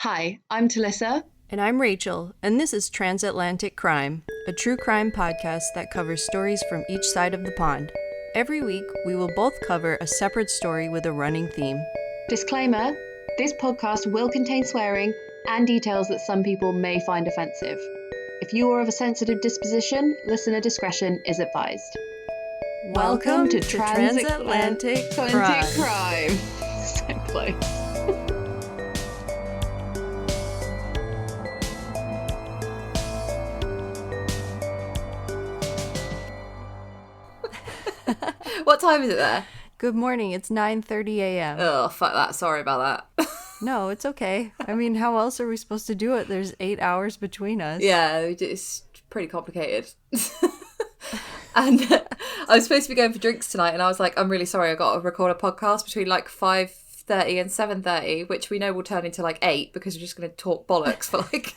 Hi, I'm Talissa. And I'm Rachel, and this is Transatlantic Crime, a true crime podcast that covers stories from each side of the pond. Every week, we will both cover a separate story with a running theme. Disclaimer, this podcast will contain swearing and details that some people may find offensive. If you are of a sensitive disposition, listener discretion is advised. Welcome to Transatlantic Crime. So close. What time is it there? Good morning, it's 9:30 a.m. Oh, fuck that. Sorry about that. No, it's okay. I mean, how else are we supposed to do it? There's 8 hours between us. Yeah, it's pretty complicated. And I was supposed to be going for drinks tonight, and I was like, I'm really sorry, I got to record a podcast between like 5:30 and 7:30, which we know will turn into like 8 because we're just going to talk bollocks for like...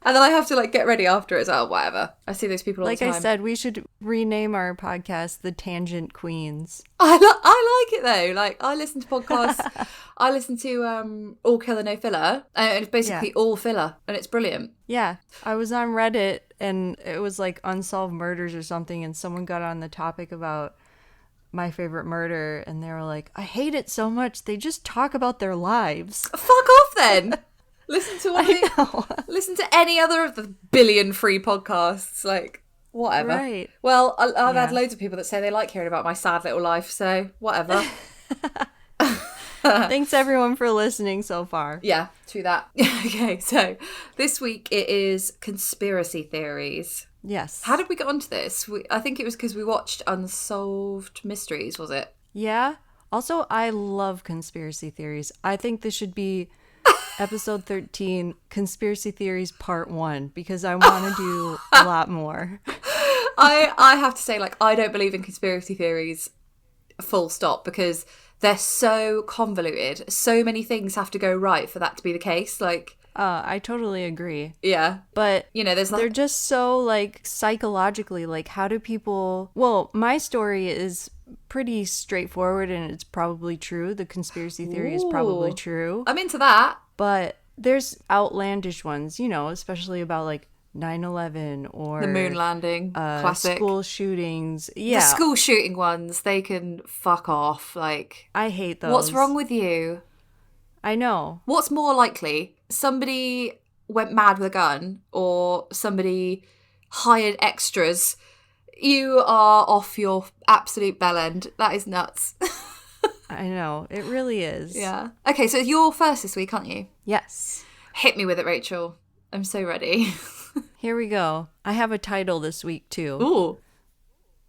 And then I have to like get ready after as well, whatever. I see those people all the time. Like I said, we should rename our podcast The Tangent Queens. I like it though. Like, I listen to podcasts. I listen to All Killer No Filler, and it's basically all filler, and it's brilliant. Yeah, I was on Reddit, and it was like Unsolved Murders or something, and someone got on the topic about my favorite murder, and they were like, I hate it so much, they just talk about their lives. Fuck off then. Listen to any other of the billion free podcasts, like, whatever. Right. Well, I've had loads of people that say they like hearing about my sad little life, so whatever. Thanks everyone for listening so far. Yeah, to that. Okay, so this week it is conspiracy theories. Yes. How did we get onto this? I think it was because we watched Unsolved Mysteries, was it? Yeah. Also, I love conspiracy theories. I think this should be episode 13, Conspiracy Theories Part 1, because I want to do a lot more. I have to say, like, I don't believe in conspiracy theories full stop, because they're so convoluted. So many things have to go right for that to be the case. Like, I totally agree. Yeah. But, you know, they're just so, like, psychologically, like, how do people... Well, my story is pretty straightforward, and it's probably true. The conspiracy theory is probably true. I'm into that. But there's outlandish ones, you know, especially about, like, 9/11 or... The moon landing. Classic. School shootings. Yeah. The school shooting ones, they can fuck off. Like... I hate those. What's wrong with you? I know. What's more likely? Somebody went mad with a gun, or somebody hired extras. You are off your absolute bell end. That is nuts. I know. It really is. Yeah. Okay, so you're first this week, aren't you? Yes. Hit me with it, Rachel. I'm so ready. Here we go. I have a title this week, too. Ooh.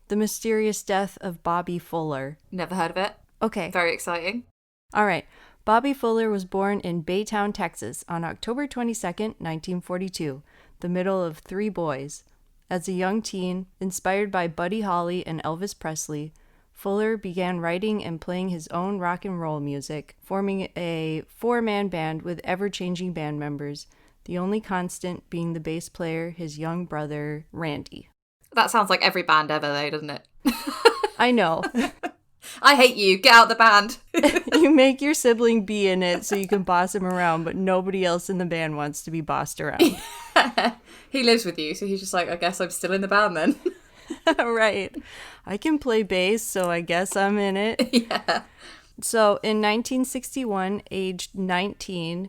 The Mysterious Death of Bobby Fuller. Never heard of it. Okay. Very exciting. All right. Bobby Fuller was born in Baytown, Texas on October 22nd, 1942, the middle of 3 boys. As a young teen, inspired by Buddy Holly and Elvis Presley, Fuller began writing and playing his own rock and roll music, forming a 4-man band with ever-changing band members, the only constant being the bass player, his young brother, Randy. That sounds like every band ever, though, doesn't it? I know. I hate you. Get out the band. You make your sibling be in it so you can boss him around, but nobody else in the band wants to be bossed around. He lives with you, so he's just like, I guess I'm still in the band then. Right. I can play bass, so I guess I'm in it. Yeah. So in 1961, aged 19,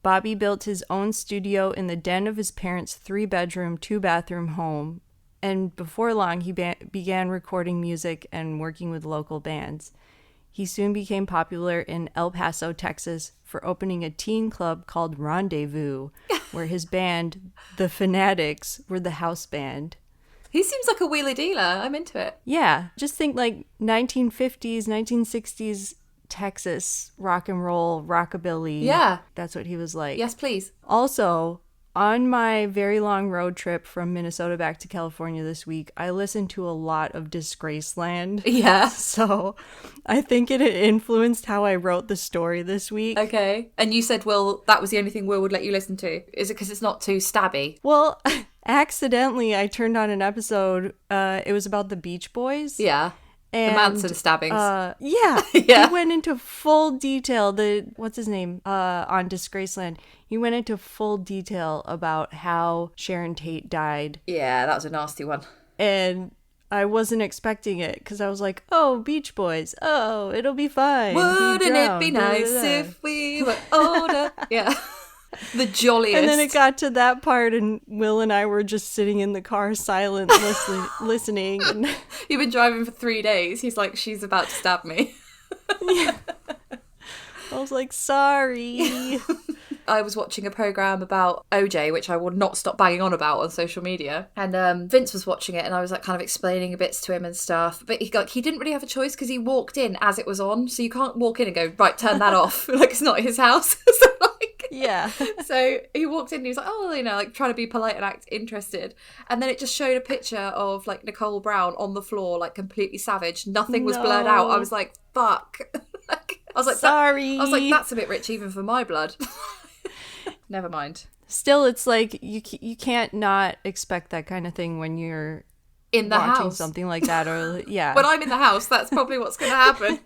Bobby built his own studio in the den of his parents' 3-bedroom, 2-bathroom home. And before long, he began recording music and working with local bands. He soon became popular in El Paso, Texas, for opening a teen club called Rendezvous, where his band, The Fanatics, were the house band. He seems like a wheeler dealer. I'm into it. Yeah, just think like 1950s, 1960s Texas rock and roll, rockabilly. Yeah. That's what he was like. Yes, please. Also, on my very long road trip from Minnesota back to California this week, I listened to a lot of Disgraceland. Yeah. So I think it influenced how I wrote the story this week. Okay. And you said, well, that was the only thing Will would let you listen to. Is it because it's not too stabby? Well, accidentally, I turned on an episode. It was about the Beach Boys. Yeah. And, Manson stabbings. Yeah. Yeah. He went into full detail. What's his name? On Disgraceland. He went into full detail about how Sharon Tate died. Yeah, that was a nasty one. And I wasn't expecting it because I was like, oh, Beach Boys. Oh, it'll be fine. Wouldn't it be nice if we were older? Yeah. The jolliest. And then it got to that part, and Will and I were just sitting in the car silent, listening. And you've been driving for 3 days. He's like, she's about to stab me. Yeah. I was like, sorry. I was watching a programme about OJ, which I will not stop banging on about on social media. And Vince was watching it, and I was like kind of explaining bits to him and stuff. But he didn't really have a choice because he walked in as it was on. So you can't walk in and go, right, turn that off. Like, it's not his house. So yeah. So he walked in and he was like, oh, you know, like trying to be polite and act interested. And then it just showed a picture of like Nicole Brown on the floor, like completely savage. Nothing was blurred out. I was like, fuck. I was like, sorry. I was like, that's a bit rich even for my blood. Never mind. Still, it's like you can't not expect that kind of thing when you're in the watching house. Something like that. Or yeah. When I'm in the house, that's probably what's going to happen.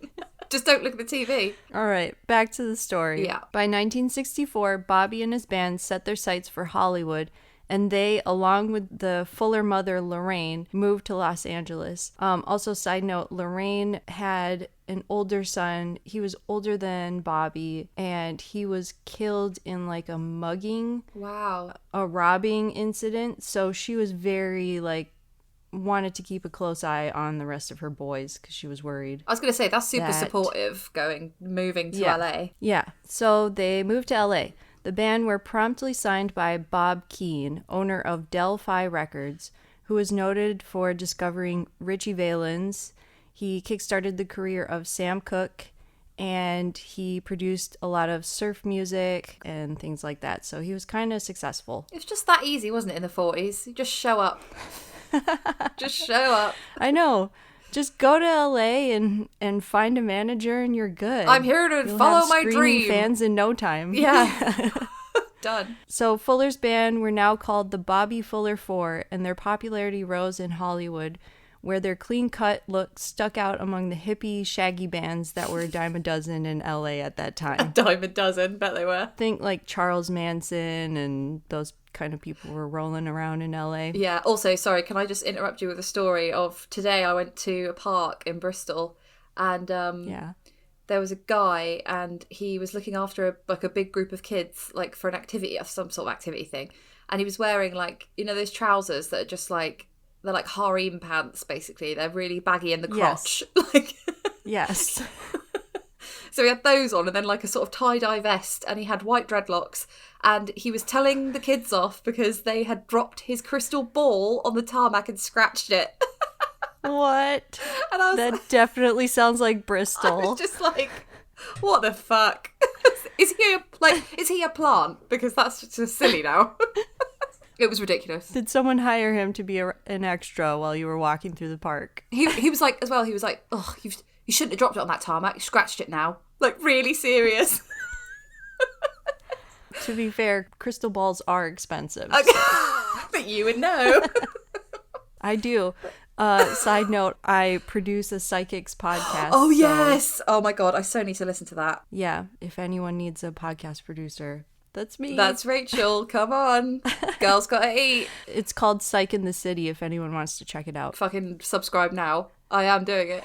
Just don't look at the TV. All right, back to the story. Yeah. By 1964, Bobby and his band set their sights for Hollywood, and they, along with the Fuller mother, Lorraine, moved to Los Angeles. Also, side note, Lorraine had an older son. He was older than Bobby, and he was killed in like a mugging, wow, a robbing incident. So she was very wanted to keep a close eye on the rest of her boys because she was worried. I was going to say, that's super supportive, moving to LA. Yeah, so they moved to LA. The band were promptly signed by Bob Keane, owner of Del-Fi Records, who was noted for discovering Richie Valens. He kickstarted the career of Sam Cooke, and he produced a lot of surf music and things like that. So he was kind of successful. It was just that easy, wasn't it, in the 40s? You just show up. Just show up. I know. Just go to LA and find a manager and you're good. I'm here to You'll follow have my screaming dream. Fans in no time. Yeah. Done. So Fuller's band were now called the Bobby Fuller Four, and their popularity rose in Hollywood, where their clean-cut look stuck out among the hippie, shaggy bands that were a dime a dozen in LA at that time. Dime a dozen, bet they were. Think like Charles Manson and those kind of people were rolling around in LA. Yeah, also, sorry, can I just interrupt you with a story of today I went to a park in Bristol and there was a guy and he was looking after a big group of kids like for an activity or some sort of activity thing, and he was wearing like, you know, those trousers that are just like, they're like harem pants basically. They're really baggy in the crotch. Yes. Like Yes. So he had those on and then like a sort of tie-dye vest, and he had white dreadlocks, and he was telling the kids off because they had dropped his crystal ball on the tarmac and scratched it. What? And I was That definitely sounds like Bristol. I was just like, what the fuck? Is he a plant? Because that's just silly now. It was ridiculous. Did someone hire him to be an extra while you were walking through the park? He was like, as well, he was like, oh, you shouldn't have dropped it on that tarmac. You scratched it now. Like, really serious. To be fair, crystal balls are expensive. But you would know. I do. Side note, I produce a psychics podcast. Oh, so, yes. Oh, my God. I so need to listen to that. yeah, if anyone needs a podcast producer, that's me. That's Rachel. Come on. Girls gotta eat. It's called Psych in the City if anyone wants to check it out. Fucking subscribe now. I am doing it.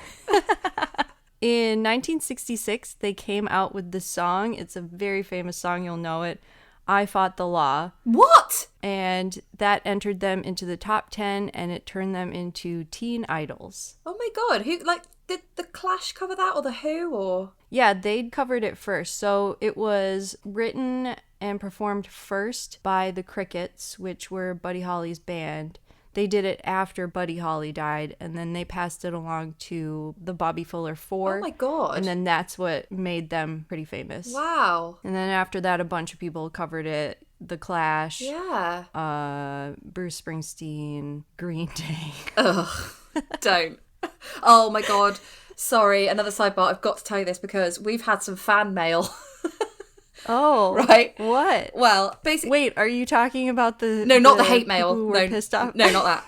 In 1966, they came out with the song. It's a very famous song. You'll know it. I Fought the Law. What? And that entered them into the top 10, and it turned them into teen idols. Oh my God. Who, like, did the Clash cover that or the Who or? Yeah, they'd covered it first. So it was written and performed first by the Crickets, which were Buddy Holly's band. They did it after Buddy Holly died, and then they passed it along to the Bobby Fuller Four. Oh my God. And then that's what made them pretty famous. Wow. And then after that, a bunch of people covered it. The Clash, Yeah. Bruce Springsteen, Green Day. Ugh. Don't. Oh my God. Sorry, another sidebar. I've got to tell you this because we've had some fan mail. Oh, Right? What? Well, basically, Wait, are you talking about the no, not the hate mail. Who No, were pissed off? no, not that.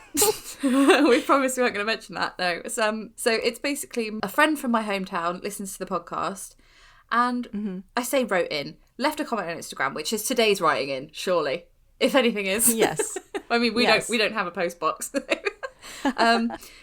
We promised we weren't going to mention that. No, it's, so it's basically a friend from my hometown listens to the podcast, and I say wrote in, left a comment on Instagram, which is today's writing in, surely, if anything is. Yes. I mean, we Yes. don't have a post box.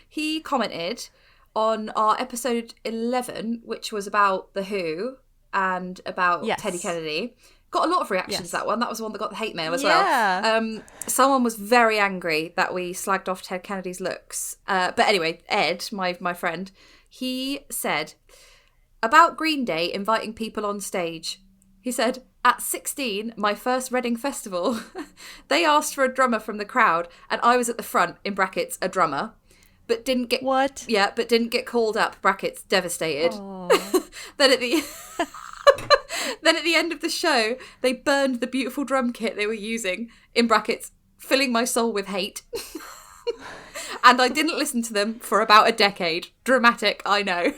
He commented on our episode 11, which was about The Who and about Yes. Teddy Kennedy. Got a lot of reactions, Yes. that one. That was the one that got the hate mail as Yeah. well. Someone was very angry that we slagged off Ted Kennedy's looks. But anyway, Ed, my friend, he said, about Green Day inviting people on stage. He said, at 16, my first Reading festival, they asked for a drummer from the crowd, and I was at the front, in brackets, a drummer, but didn't get... What? Yeah, but didn't get called up, brackets, devastated. Oh. Then at the... Then at the end of the show, they burned the beautiful drum kit they were using, in brackets, filling my soul with hate. And I didn't listen to them for about a decade. Dramatic, I know.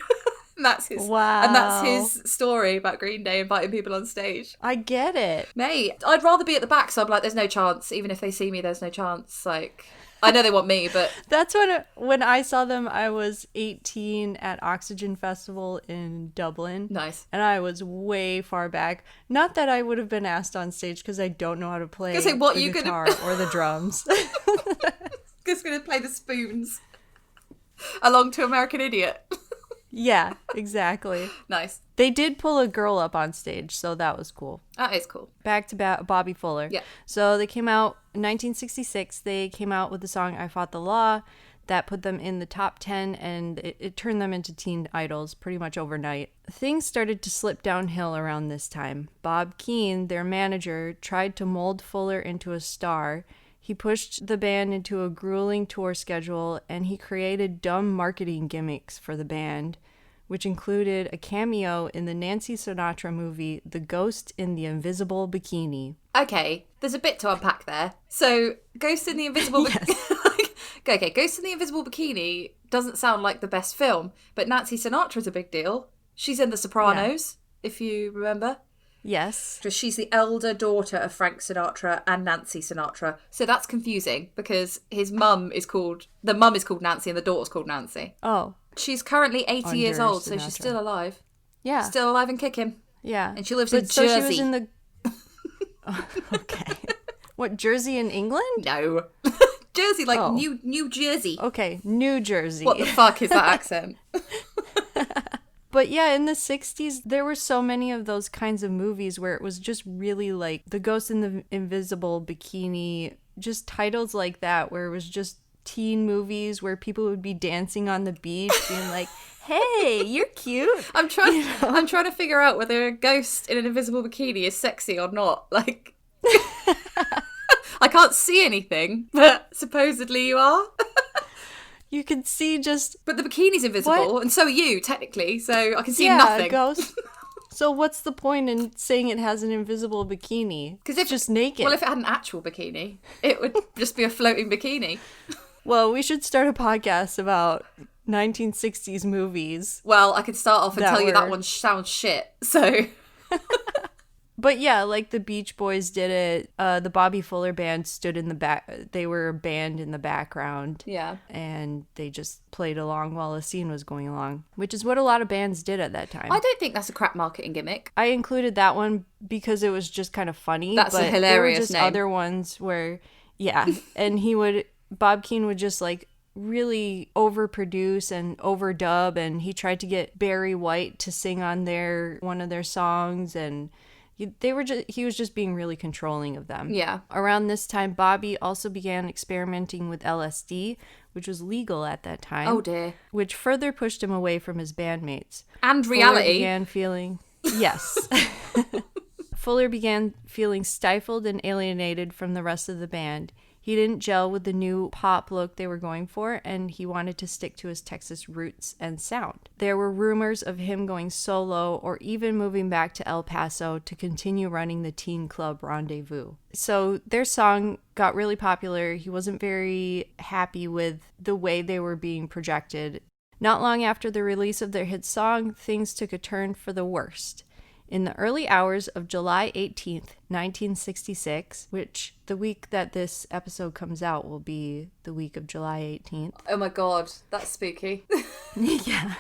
And that's his. Wow. And that's his story about Green Day inviting people on stage. I get it. Mate, I'd rather be at the back, so I'm like, there's no chance. Even if they see me, there's no chance. Like, I know they want me, but That's when I saw them, I was 18 at Oxygen Festival in Dublin. nice. And I was way far back. Not that I would have been asked on stage because I don't know how to play Gonna say, what the you gonna- guitar or the drums. Just gonna play the spoons along to American Idiot. Yeah, exactly. Nice. They did pull a girl up on stage, so that was cool. That is cool. Back to Bobby Fuller. Yeah. So they came out in 1966. They came out with the song I Fought the Law. That put them in the top 10, and it turned them into teen idols pretty much overnight. Things started to slip downhill around this time. Bob Keane, their manager, tried to mold Fuller into a star. He pushed the band into a grueling tour schedule, and he created dumb marketing gimmicks for the band, which included a cameo in the Nancy Sinatra movie The Ghost in the Invisible Bikini. Okay, there's a bit to unpack there. So, Ghost in the Invisible Okay, Ghost in the Invisible Bikini doesn't sound like the best film, but Nancy Sinatra's a big deal. She's in The Sopranos, if you remember. Yes. She's the elder daughter of Frank Sinatra and Nancy Sinatra. So that's confusing because the mum is called Nancy and the daughter's called Nancy. Oh, She's currently 80 years Under old, so she's Sinatra. still alive. yeah. Still alive and kicking. Yeah. And she lives But in so Jersey. she was in the... Oh, okay. What, Jersey in England? No. Jersey, like Oh. New Jersey. Okay, New Jersey. What the fuck is that accent? But yeah, in the 60s, there were so many of those kinds of movies where it was just really like The Ghost in the Invisible Bikini, just titles like that, where it was just teen movies where people would be dancing on the beach being like, hey, you're cute. I'm trying to figure out whether a ghost in an invisible bikini is sexy or not. Like, I can't see anything, but supposedly you are. You could see just, But the bikini's invisible, What? and so are you, technically, so I can see yeah, nothing. a ghost. So what's the point in saying it has an invisible bikini? Because It's just naked. Well, if it had an actual bikini, it would just be a floating bikini. Well, we should start a podcast about 1960s movies. Well, I could start off and That tell you that were- one sounds shit, so... But yeah, like the Beach Boys did it. The Bobby Fuller band stood in the back. They were a band in the background. Yeah. And they just played along while the scene was going along, which is what a lot of bands did at that time. I don't think that's a crap marketing gimmick. I included that one because it was just kind of funny. That's a but hilarious there were just name. other ones where, yeah, and Bob Keane would just like really overproduce and overdub, and he tried to get Barry White to sing on one of their songs, and he was just being really controlling of them. Yeah. Around this time, Bobby also began experimenting with LSD, which was legal at that time. Oh dear. Which further pushed him away from his bandmates. And Fuller reality. began feeling... Yes. Fuller began feeling stifled and alienated from the rest of the band. He didn't gel with the new pop look they were going for, and he wanted to stick to his Texas roots and sound. There were rumors of him going solo or even moving back to El Paso to continue running the teen club Rendezvous. So their song got really popular. He wasn't very happy with the way they were being projected. Not long after the release of their hit song, things took a turn for the worst. In the early hours of July 18th, 1966, which the week that this episode comes out will be the week of July 18th. Oh my God, that's spooky. Yeah.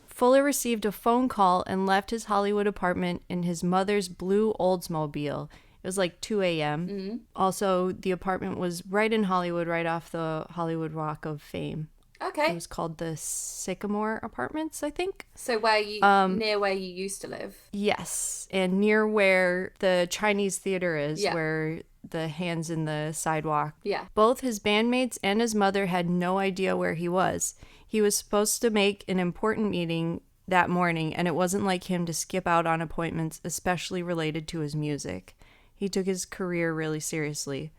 Fuller received a phone call and left his Hollywood apartment in his mother's blue Oldsmobile. It was like 2 a.m. Mm-hmm. Also, the apartment was right in Hollywood, right off the Hollywood Walk of Fame. Okay. It was called the Sycamore Apartments, I think. So near where you used to live? Yes. And near where the Chinese theater is, Yeah. where the hands in the sidewalk. Yeah. Both his bandmates and his mother had no idea where he was. He was supposed to make an important meeting that morning, and it wasn't like him to skip out on appointments, especially related to his music. He took his career really seriously.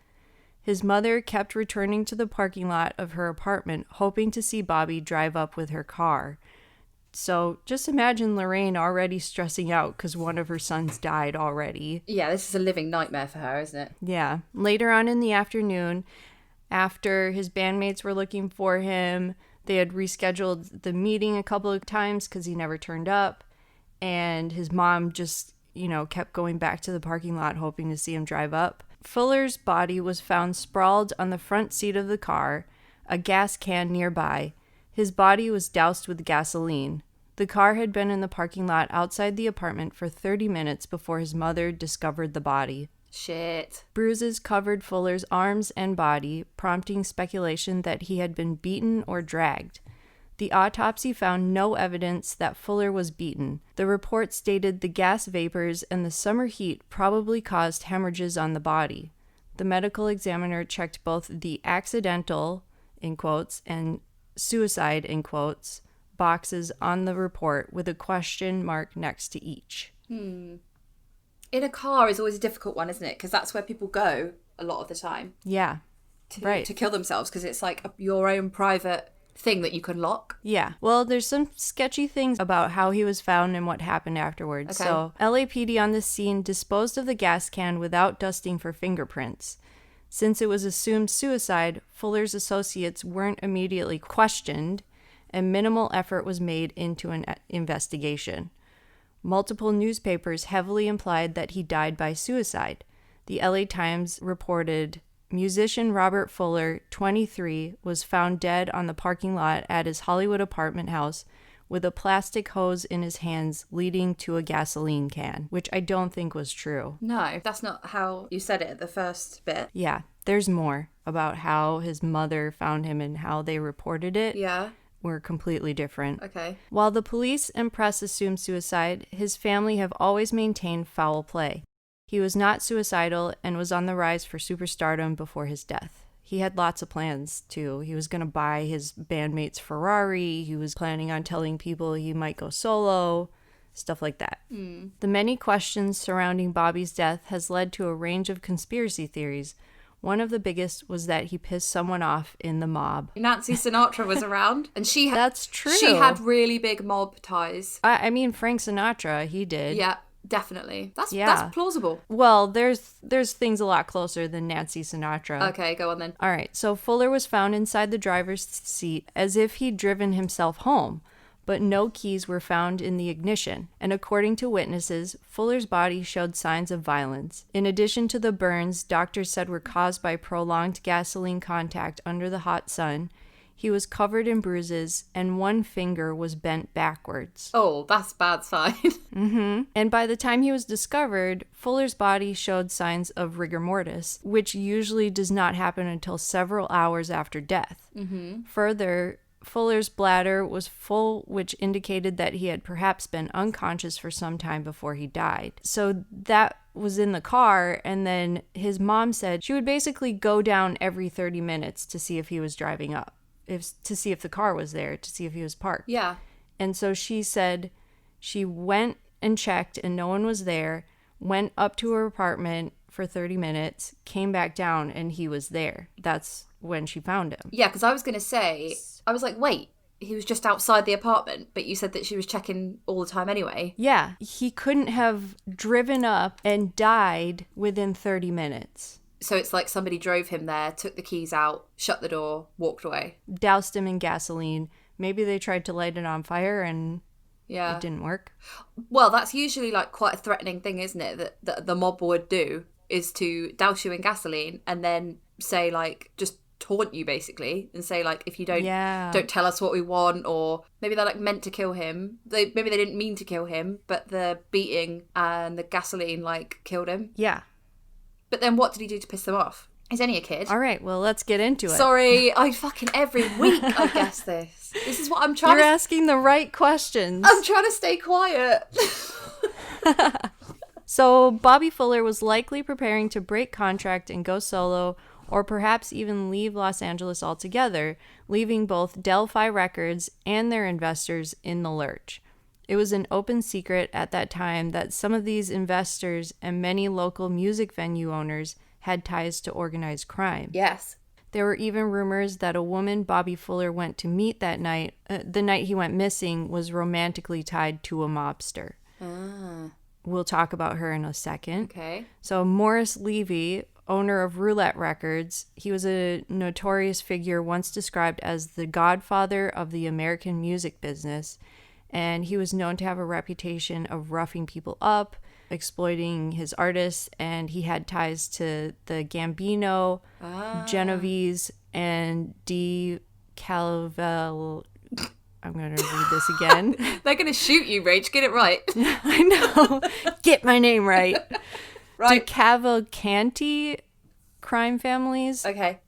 His mother kept returning to the parking lot of her apartment, hoping to see Bobby drive up with her car. So just imagine Lorraine already stressing out because one of her sons died already. Yeah, this is a living nightmare for her, isn't it? Yeah. Later on in the afternoon, after his bandmates were looking for him, they had rescheduled the meeting a couple of times because he never turned up. And his mom just, kept going back to the parking lot hoping to see him drive up. Fuller's body was found sprawled on the front seat of the car, a gas can nearby. His body was doused with gasoline. The car had been in the parking lot outside the apartment for 30 minutes before his mother discovered the body. Shit. Bruises covered Fuller's arms and body, prompting speculation that he had been beaten or dragged. The autopsy found no evidence that Fuller was beaten. The report stated the gas vapors and the summer heat probably caused hemorrhages on the body. The medical examiner checked both the accidental, in quotes, and suicide, in quotes, boxes on the report with a question mark next to each. In a car is always a difficult one, isn't it? Because that's where people go a lot of the time. Yeah, right. To kill themselves, because it's like your own private thing that you can lock. Yeah. Well, there's some sketchy things about how he was found and what happened afterwards. Okay. So, LAPD on the scene disposed of the gas can without dusting for fingerprints. Since it was assumed suicide, Fuller's associates weren't immediately questioned, and minimal effort was made into an investigation. Multiple newspapers heavily implied that he died by suicide. The LA Times reported, musician Robert Fuller, 23, was found dead on the parking lot at his Hollywood apartment house with a plastic hose in his hands leading to a gasoline can, which I don't think was true. No, that's not how you said it at the first bit. Yeah, there's more about how his mother found him and how they reported it. Yeah. Were completely different. Okay. While the police and press assumed suicide, his family have always maintained foul play. He was not suicidal and was on the rise for superstardom before his death. He had lots of plans, too. He was going to buy his bandmate's Ferrari. He was planning on telling people he might go solo, stuff like that. The many questions surrounding Bobby's death has led to a range of conspiracy theories. One of the biggest was that he pissed someone off in the mob. Nancy Sinatra was around, and she had, That's true. She had really big mob ties. I mean, Frank Sinatra, he did. Yeah, definitely. That's plausible. Well, there's things a lot closer than Nancy Sinatra. Okay, go on then. All right, so Fuller was found inside the driver's seat as if he'd driven himself home, but no keys were found in the ignition, and according to witnesses, Fuller's body showed signs of violence. In addition to the burns doctors said were caused by prolonged gasoline contact under the hot sun, he was covered in bruises, and one finger was bent backwards. Oh, that's a bad sign. And by the time he was discovered, Fuller's body showed signs of rigor mortis, which usually does not happen until several hours after death. Further, Fuller's bladder was full, which indicated that he had perhaps been unconscious for some time before he died. So that was in the car, and then his mom said she would basically go down every 30 minutes to see if he was driving up, to see if the car was there, to see if he was parked. Yeah. And so she said she went and checked and no one was there, went up to her apartment for 30 minutes, came back down, and he was there. That's when she found him. Yeah, because I was going to say, I was like, wait, he was just outside the apartment, but you said that she was checking all the time anyway. Yeah, he couldn't have driven up and died within 30 minutes. So it's like somebody drove him there, took the keys out, shut the door, walked away. Doused him in gasoline. Maybe they tried to light it on fire and Yeah. It didn't work. Well, that's usually like quite a threatening thing, isn't it? That the mob would do is to douse you in gasoline and then say like just taunt you basically and say like if you don't tell us what we want, or maybe they're like meant to kill him. Maybe they didn't mean to kill him, but the beating and the gasoline like killed him. Yeah. But then what did he do to piss them off? He's only a kid. All right, well, let's get into it. Sorry, I fucking every week I guess this. This is what I'm trying You're asking the right questions. I'm trying to stay quiet. So Bobby Fuller was likely preparing to break contract and go solo, or perhaps even leave Los Angeles altogether, leaving both Del-Fi Records and their investors in the lurch. It was an open secret at that time that some of these investors and many local music venue owners had ties to organized crime. Yes. There were even rumors that a woman Bobby Fuller went to meet that night, the night he went missing, was romantically tied to a mobster. We'll talk about her in a second. Okay. So Morris Levy, owner of Roulette Records, he was a notorious figure once described as the godfather of the American music business, and he was known to have a reputation of roughing people up, exploiting his artists, and he had ties to the Gambino, Genovese, and D. Calvel. I'm going to read this again. They're going to shoot you, Rach. Get it right. I know. Get my name right. Right. DeCavalcanti crime families. Okay.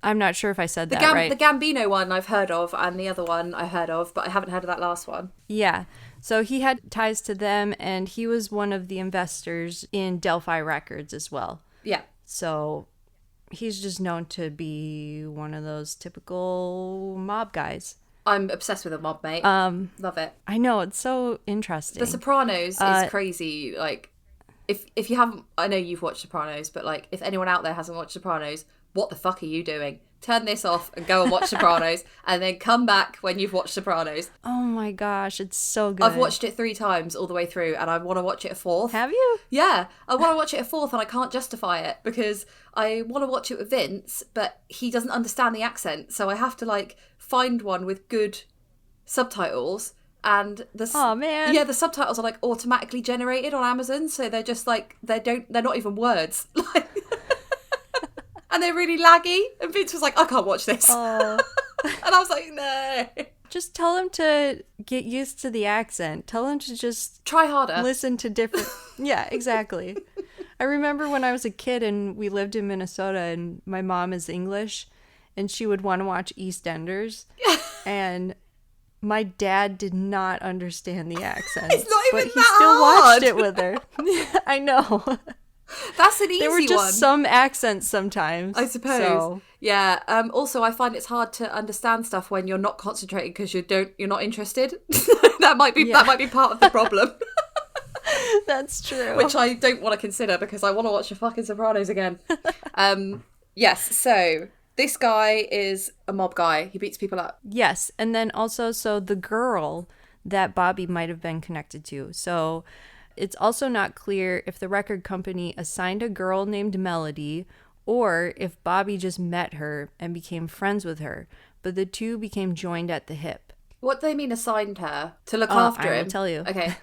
I'm not sure if I said that right. The Gambino one I've heard of, and the other one I heard of, but I haven't heard of that last one. Yeah. So he had ties to them, and he was one of the investors in Del-Fi Records as well. Yeah. So he's just known to be one of those typical mob guys. I'm obsessed with a mob, mate. Love it. I know, it's so interesting. The Sopranos is crazy. Like, if you haven't, I know you've watched Sopranos, but like, if anyone out there hasn't watched Sopranos, what the fuck are you doing? Turn this off and go and watch Sopranos, and then come back when you've watched Sopranos. Oh my gosh, it's so good. I've watched it 3 times all the way through, and I want to watch it a 4th. Have you? Yeah, I want to watch it a 4th, and I can't justify it because I want to watch it with Vince, but he doesn't understand the accent, so I have to like find one with good subtitles. And oh man, yeah, the subtitles are like automatically generated on Amazon, so they're just like they're not even words. And they're really laggy. And Vince was like, I can't watch this. Oh. And I was like, no. Just tell him to get used to the accent. Tell him to just try harder. Listen to different. Yeah, exactly. I remember when I was a kid and we lived in Minnesota, and my mom is English, and she would want to watch EastEnders. And my dad did not understand the accent. It's not even but he still hard. Watched it with her. I know. That's an easy one. There were just some accents sometimes, I suppose. So. Yeah. Also, I find it's hard to understand stuff when you're not concentrating because you're not interested. that might be part of the problem. That's true. Which I don't want to consider because I want to watch the fucking Sopranos again. Yes. So this guy is a mob guy. He beats people up. Yes, and then also so the girl that Bobby might have been connected to. So. It's also not clear if the record company assigned a girl named Melody or if Bobby just met her and became friends with her, but the two became joined at the hip. What do they mean assigned her? To look after him? I will tell you. Okay.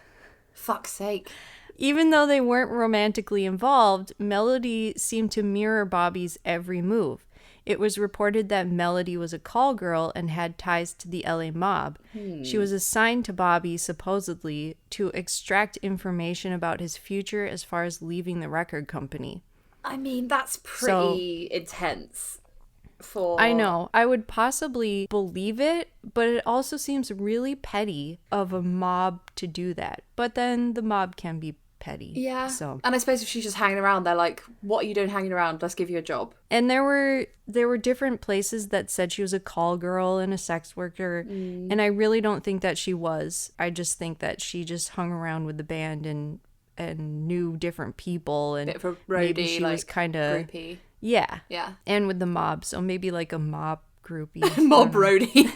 Fuck's sake. Even though they weren't romantically involved, Melody seemed to mirror Bobby's every move. It was reported that Melody was a call girl and had ties to the LA mob. She was assigned to Bobby, supposedly, to extract information about his future as far as leaving the record company. I mean, that's pretty intense. I know. I would possibly believe it, but it also seems really petty of a mob to do that. But then the mob can be petty. Yeah. So. And I suppose if she's just hanging around, they're like, what are you doing hanging around? Let's give you a job. And there were different places that said she was a call girl and a sex worker. And I really don't think that she was. I just think that she just hung around with the band and knew different people. And bit of a roadie, maybe she like, was kind of groupie. Yeah. Yeah. And with the mob. So maybe like a mob groupie. Mob roadie.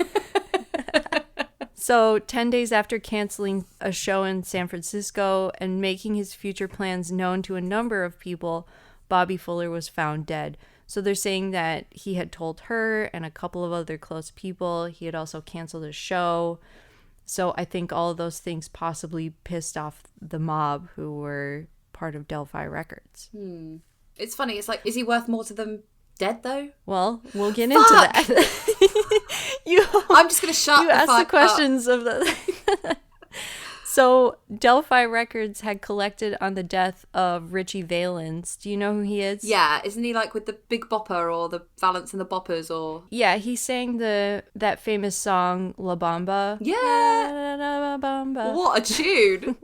So 10 days after canceling a show in San Francisco and making his future plans known to a number of people, Bobby Fuller was found dead. So they're saying that he had told her and a couple of other close people. He had also canceled a show. So I think all of those things possibly pissed off the mob who were part of Delphi Records. It's funny. It's like, is he worth more to them dead though? Well, we'll get into that. I'm just gonna shut. You asked the questions of the. So Delphi Records had collected on the death of Richie Valens. Do you know who he is? Yeah, isn't he like with the Big Bopper or the Valence and the Boppers or? Yeah, he sang that famous song La Bamba. Yeah. La Bamba. What a tune!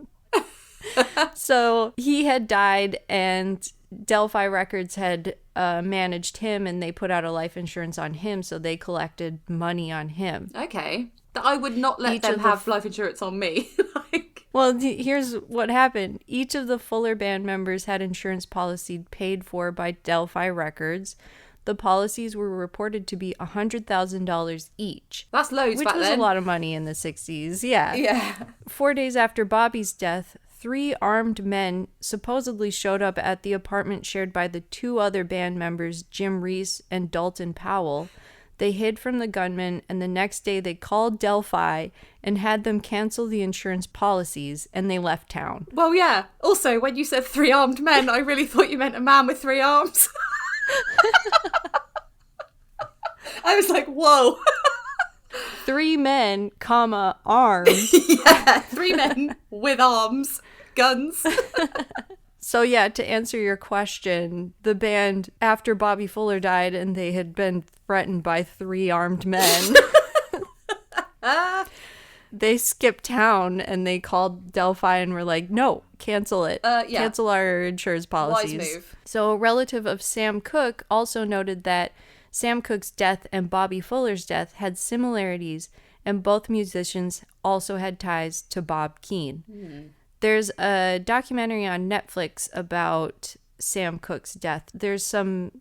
So he had died, and Delphi Records had managed him, and they put out a life insurance on him, so they collected money on him. Okay, that I would not let Each them of the have life insurance on me. Well, here's what happened. Each of the Fuller Band members had insurance policy paid for by Delphi Records. The policies were reported to be $100,000 each. That's loads which back was then. a lot of money in the 60s, yeah. Yeah. 4 days after Bobby's death, 3 armed men supposedly showed up at the apartment shared by the 2 other band members, Jim Reese and Dalton Powell. They hid from the gunmen, and the next day they called Delphi and had them cancel the insurance policies, and they left town. Well, yeah. Also, when you said 3 armed men, I really thought you meant a man with 3 arms. I was like, whoa. 3 men, comma, armed. Yeah, 3 men with arms, guns. So yeah, to answer your question, the band, after Bobby Fuller died and they had been threatened by 3 armed men, they skipped town and they called Delphi and were like, no, cancel it. Yeah. Cancel our insurance policies. Wise move. So a relative of Sam Cooke also noted that Sam Cooke's death and Bobby Fuller's death had similarities, and both musicians also had ties to Bob Keane. There's a documentary on Netflix about Sam Cooke's death. There's some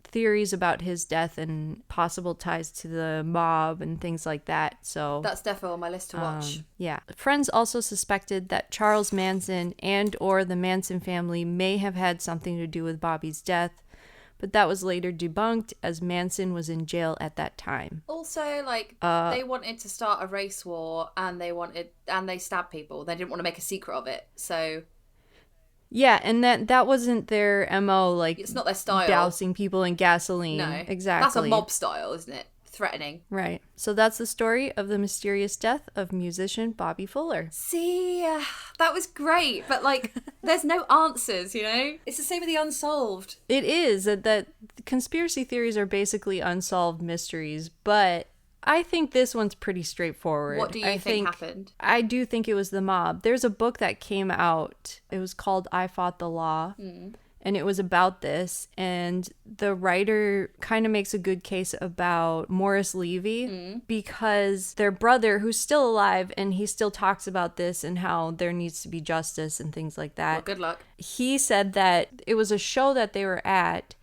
theories about his death and possible ties to the mob and things like that. So That's definitely on my list to watch. yeah. Friends also suspected that Charles Manson and or the Manson family may have had something to do with Bobby's death, but that was later debunked as Manson was in jail at that time. Also, like, they wanted to start a race war and they stabbed people. They didn't want to make a secret of it. So Yeah, and that wasn't their MO, like it's not their style. dousing people in gasoline. No. Exactly. That's a mob style, isn't it? Threatening. Right. So that's the story of the mysterious death of musician Bobby Fuller. See, that was great, but like, there's no answers, you know? It's the same with the unsolved. It is that conspiracy theories are basically unsolved mysteries, but I think this one's pretty straightforward. What do you think happened? I do think it was the mob. There's a book that came out. It was called I Fought the Law. And it was about this. And the writer kind of makes a good case about Morris Levy because their brother, who's still alive, and he still talks about this and how there needs to be justice and things like that. Well, good luck. He said that it was a show that they were at,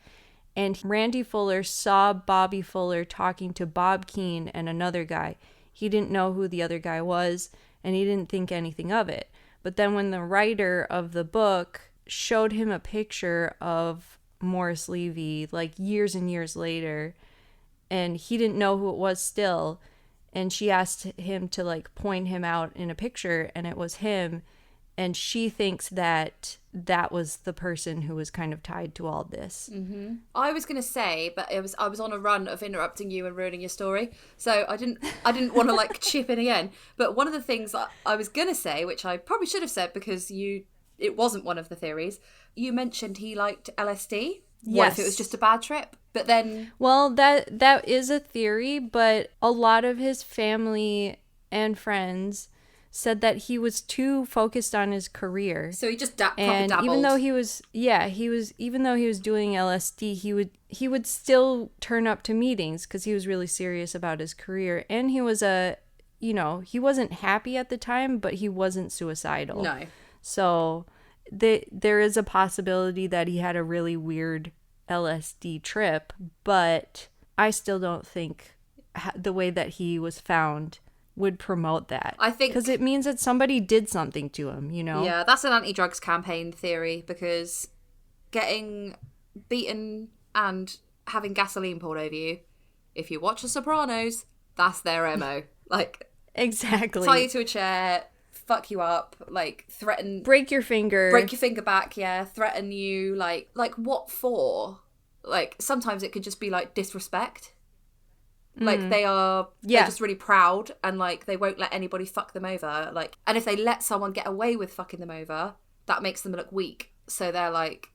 and Randy Fuller saw Bobby Fuller talking to Bob Keane and another guy. He didn't know who the other guy was, and he didn't think anything of it. But then when the writer of the book showed him a picture of Morris Levy, like years and years later, and he didn't know who it was still, and she asked him to like point him out in a picture, and it was him, and she thinks that that was the person who was kind of tied to all this. I was gonna say, but I was on a run of interrupting you and ruining your story, so I didn't want to like chip in again. But one of the things that I was gonna say, which I probably should have said because it wasn't one of the theories. You mentioned he liked LSD. What Yes. if it was just a bad trip? But then, Well, that is a theory, but a lot of his family and friends said that he was too focused on his career. so he just proper And dabbled. even though he was doing LSD, he would still turn up to meetings because he was really serious about his career, and he was he wasn't happy at the time, but he wasn't suicidal. No. So there is a possibility that he had a really weird LSD trip, but I still don't think the way that he was found would promote that. I think- because it means that somebody did something to him, you know? Yeah, that's an anti-drugs campaign theory because getting beaten and having gasoline poured over you, if you watch The Sopranos, that's their MO. Like, Exactly. Tie you to a chair, fuck you up, like threaten, break your finger. break your finger back, yeah, threaten you, like what for? Like sometimes it could just be like disrespect. Like they're just really proud and like they won't let anybody fuck them over. Like, and if they let someone get away with fucking them over, that makes them look weak. So they're like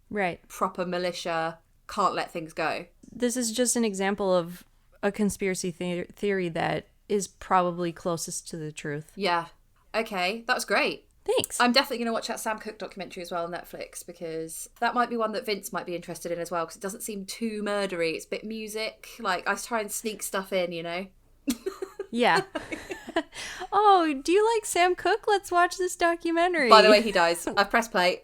proper militia, can't let things go. This is just an example of a conspiracy theory that is probably closest to the truth. Yeah. Okay, that was great. Thanks. I'm definitely going to watch that Sam Cooke documentary as well on Netflix, because that might be one that Vince might be interested in as well, because it doesn't seem too murdery. It's a bit music. Like, I try and sneak stuff in, you know? Yeah. Oh, do you like Sam Cooke? Let's watch this documentary. By the way, he dies. I've pressed play.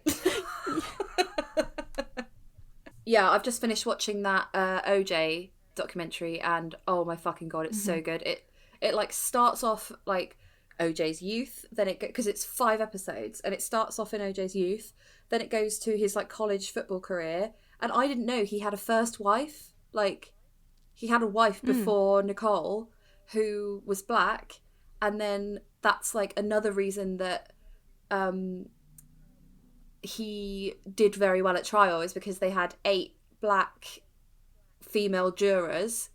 Yeah, I've just finished watching that OJ documentary, and oh my fucking god, it's so good. It like starts off like OJ's youth, then it because it's 5 episodes, and it starts off in OJ's youth, then it goes to his like college football career, and I didn't know he had a first wife. Like, he had a wife before Nicole, who was black, and then that's like another reason that he did very well at trial, is because they had 8 black female jurors,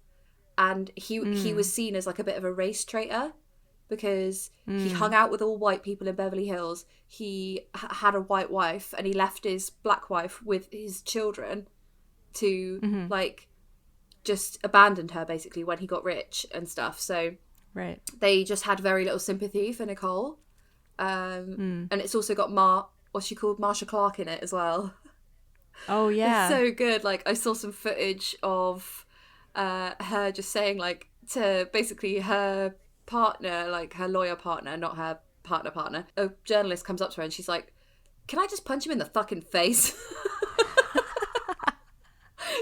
and he was seen as like a bit of a race traitor, because he hung out with all white people in Beverly Hills. He had a white wife, and he left his black wife with his children to like just abandoned her basically when he got rich and stuff. So they just had very little sympathy for Nicole. And it's also got what's she called, Marsha Clark in it as well. Oh yeah. It's so good. Like, I saw some footage of her just saying like to basically her partner, like her lawyer partner, not her partner, a journalist comes up to her and she's like, can I just punch him in the fucking face?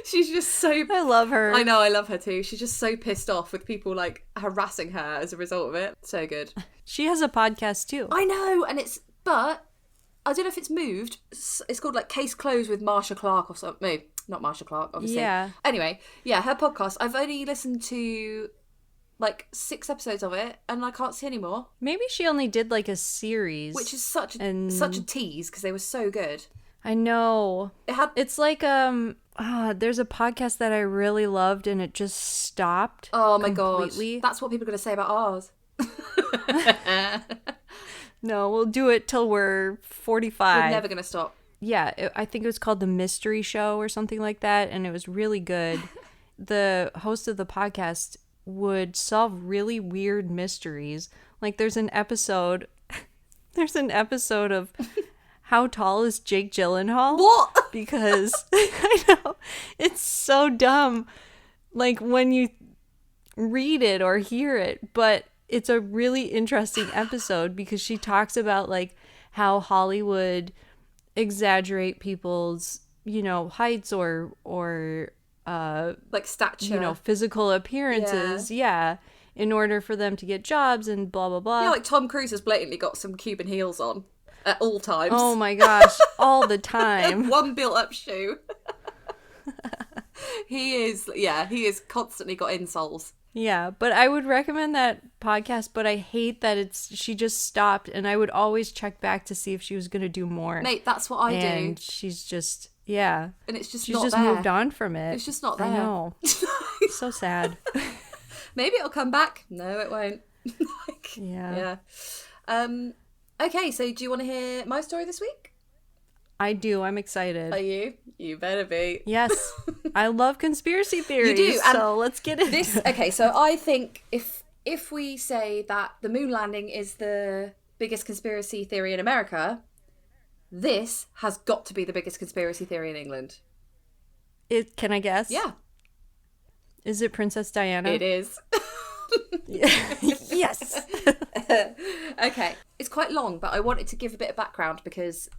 She's just so... I love her. I know, I love her too. She's just so pissed off with people like harassing her as a result of it. So good. She has a podcast too. I know, and but I don't know if it's moved. It's called like Case Closed with Marsha Clark or something. No, not Marsha Clark, obviously. Yeah. Anyway, yeah, her podcast. I've only listened to like 6 episodes of it, and I can't see any more. Maybe she only did like a series, which is such a tease, because they were so good. I know. It's like there's a podcast that I really loved and it just stopped. Oh my completely. God. That's what people are going to say about ours. No, we'll do it till we're 45. We're never going to stop. Yeah, I think it was called The Mystery Show or something like that, and it was really good. The host of the podcast would solve really weird mysteries. Like there's an episode of How Tall is Jake Gyllenhaal? What? Because I know it's so dumb, like when you read it or hear it, but it's a really interesting episode because she talks about like how Hollywood exaggerate people's, heights or like stature, physical appearances, in order for them to get jobs and blah blah blah. Yeah, like Tom Cruise has blatantly got some Cuban heels on at all times. Oh my gosh, all the time. One built-up shoe. He is constantly got insoles. Yeah, but I would recommend that podcast, but I hate that she just stopped, and I would always check back to see if she was going to do more. Mate, that's what I do. And she's just, and it's just she's not just there. moved on from it. It's just not there. I know. So sad. Maybe it'll come back. No, it won't. Yeah. Okay, so do you want to hear my story this week? I do. I'm excited. Are you? You better be. Yes. I love conspiracy theories. You do. So let's get into this. Okay, so I think if we say that the moon landing is the biggest conspiracy theory in America, this has got to be the biggest conspiracy theory in England. Can I guess? Yeah. Is it Princess Diana? It is. Yes. Okay. It's quite long, but I wanted to give a bit of background because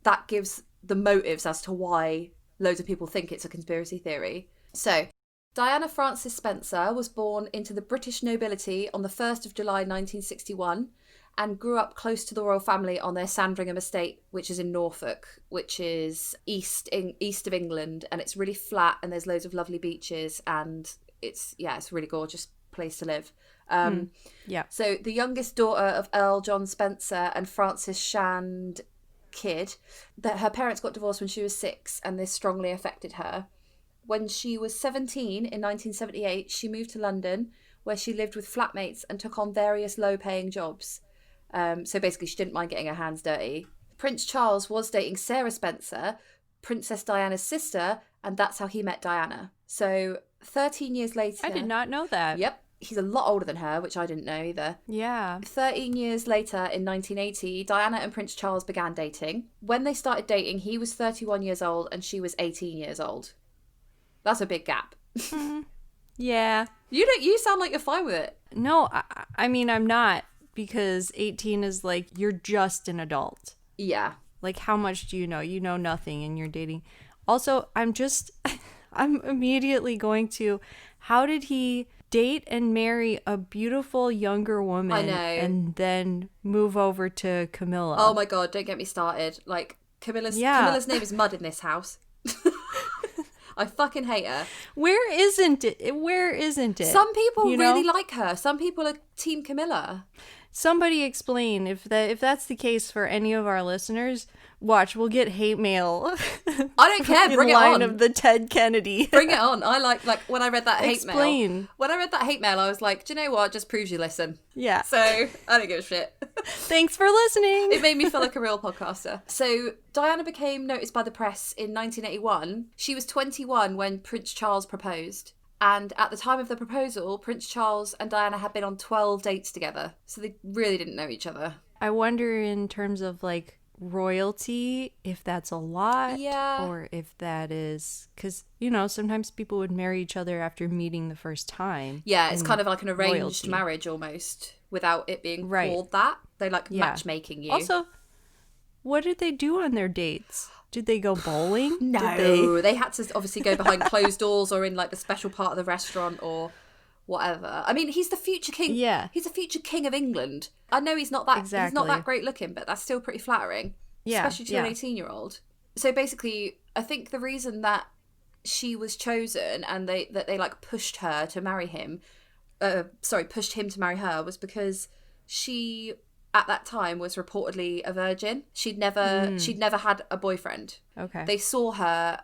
that gives the motives as to why loads of people think it's a conspiracy theory. So, Diana Frances Spencer was born into the British nobility on the 1st of July 1961 and grew up close to the royal family on their Sandringham estate, which is in Norfolk, which is east of England, and it's really flat and there's loads of lovely beaches, and it's a really gorgeous place to live. Yeah. So the youngest daughter of Earl John Spencer and Frances Shand Kidd, that her parents got divorced when she was 6, and this strongly affected her. When she was 17 in 1978, she moved to London, where she lived with flatmates and took on various low-paying jobs. So basically, she didn't mind getting her hands dirty. Prince Charles was dating Sarah Spencer, Princess Diana's sister, and that's how he met Diana. So 13 years later... I did not know that. Yep. He's a lot older than her, which I didn't know either. Yeah. 13 years later, in 1980, Diana and Prince Charles began dating. When they started dating, he was 31 years old and she was 18 years old. That's a big gap. Yeah. You sound like you're fine with it. No, I mean, I'm not, because 18 is like, you're just an adult. Yeah. Like, how much do you know? You know nothing and you're dating. Also, I'm immediately going to, how did he date and marry a beautiful younger woman I know. and then move over to Camilla? Oh my God, don't get me started. Like, Camilla's name is mud in this house. I fucking hate her. Where isn't it? Where isn't it? Some people you really know? like her. Some people are Team Camilla. Somebody explain if that's the case for any of our listeners. Watch, we'll get hate mail. I don't care. Bring it line on. of the Ted Kennedy. Bring it on. I like when I read that hate Explain. mail. When I read that hate mail, I was like, do you know what? It just proves you listen. Yeah. So I don't give a shit. Thanks for listening. It made me feel like a real podcaster. So Diana became noticed by the press in 1981. She was 21 when Prince Charles proposed. And at the time of the proposal, Prince Charles and Diana had been on 12 dates together. So they really didn't know each other. I wonder in terms of like royalty if that's a lot, Yeah. or if that is, because sometimes people would marry each other after meeting the first time. Yeah, it's kind of like an arranged royalty. marriage almost, without it being Right. called that. They like Yeah. matchmaking you. Also, what did they do on their dates? Did they go bowling? No, Did they had to obviously go behind closed doors or in like the special part of the restaurant or whatever. I mean, he's the future king. Yeah. He's the future king of England. I know he's not that he's not Exactly. that great looking, but that's still pretty flattering. Yeah, Especially to an 18-year-old. So basically, I think the reason that she was chosen and they like pushed her to marry him, pushed him to marry her, was because she at that time was reportedly a virgin. She'd never had a boyfriend. Okay. They saw her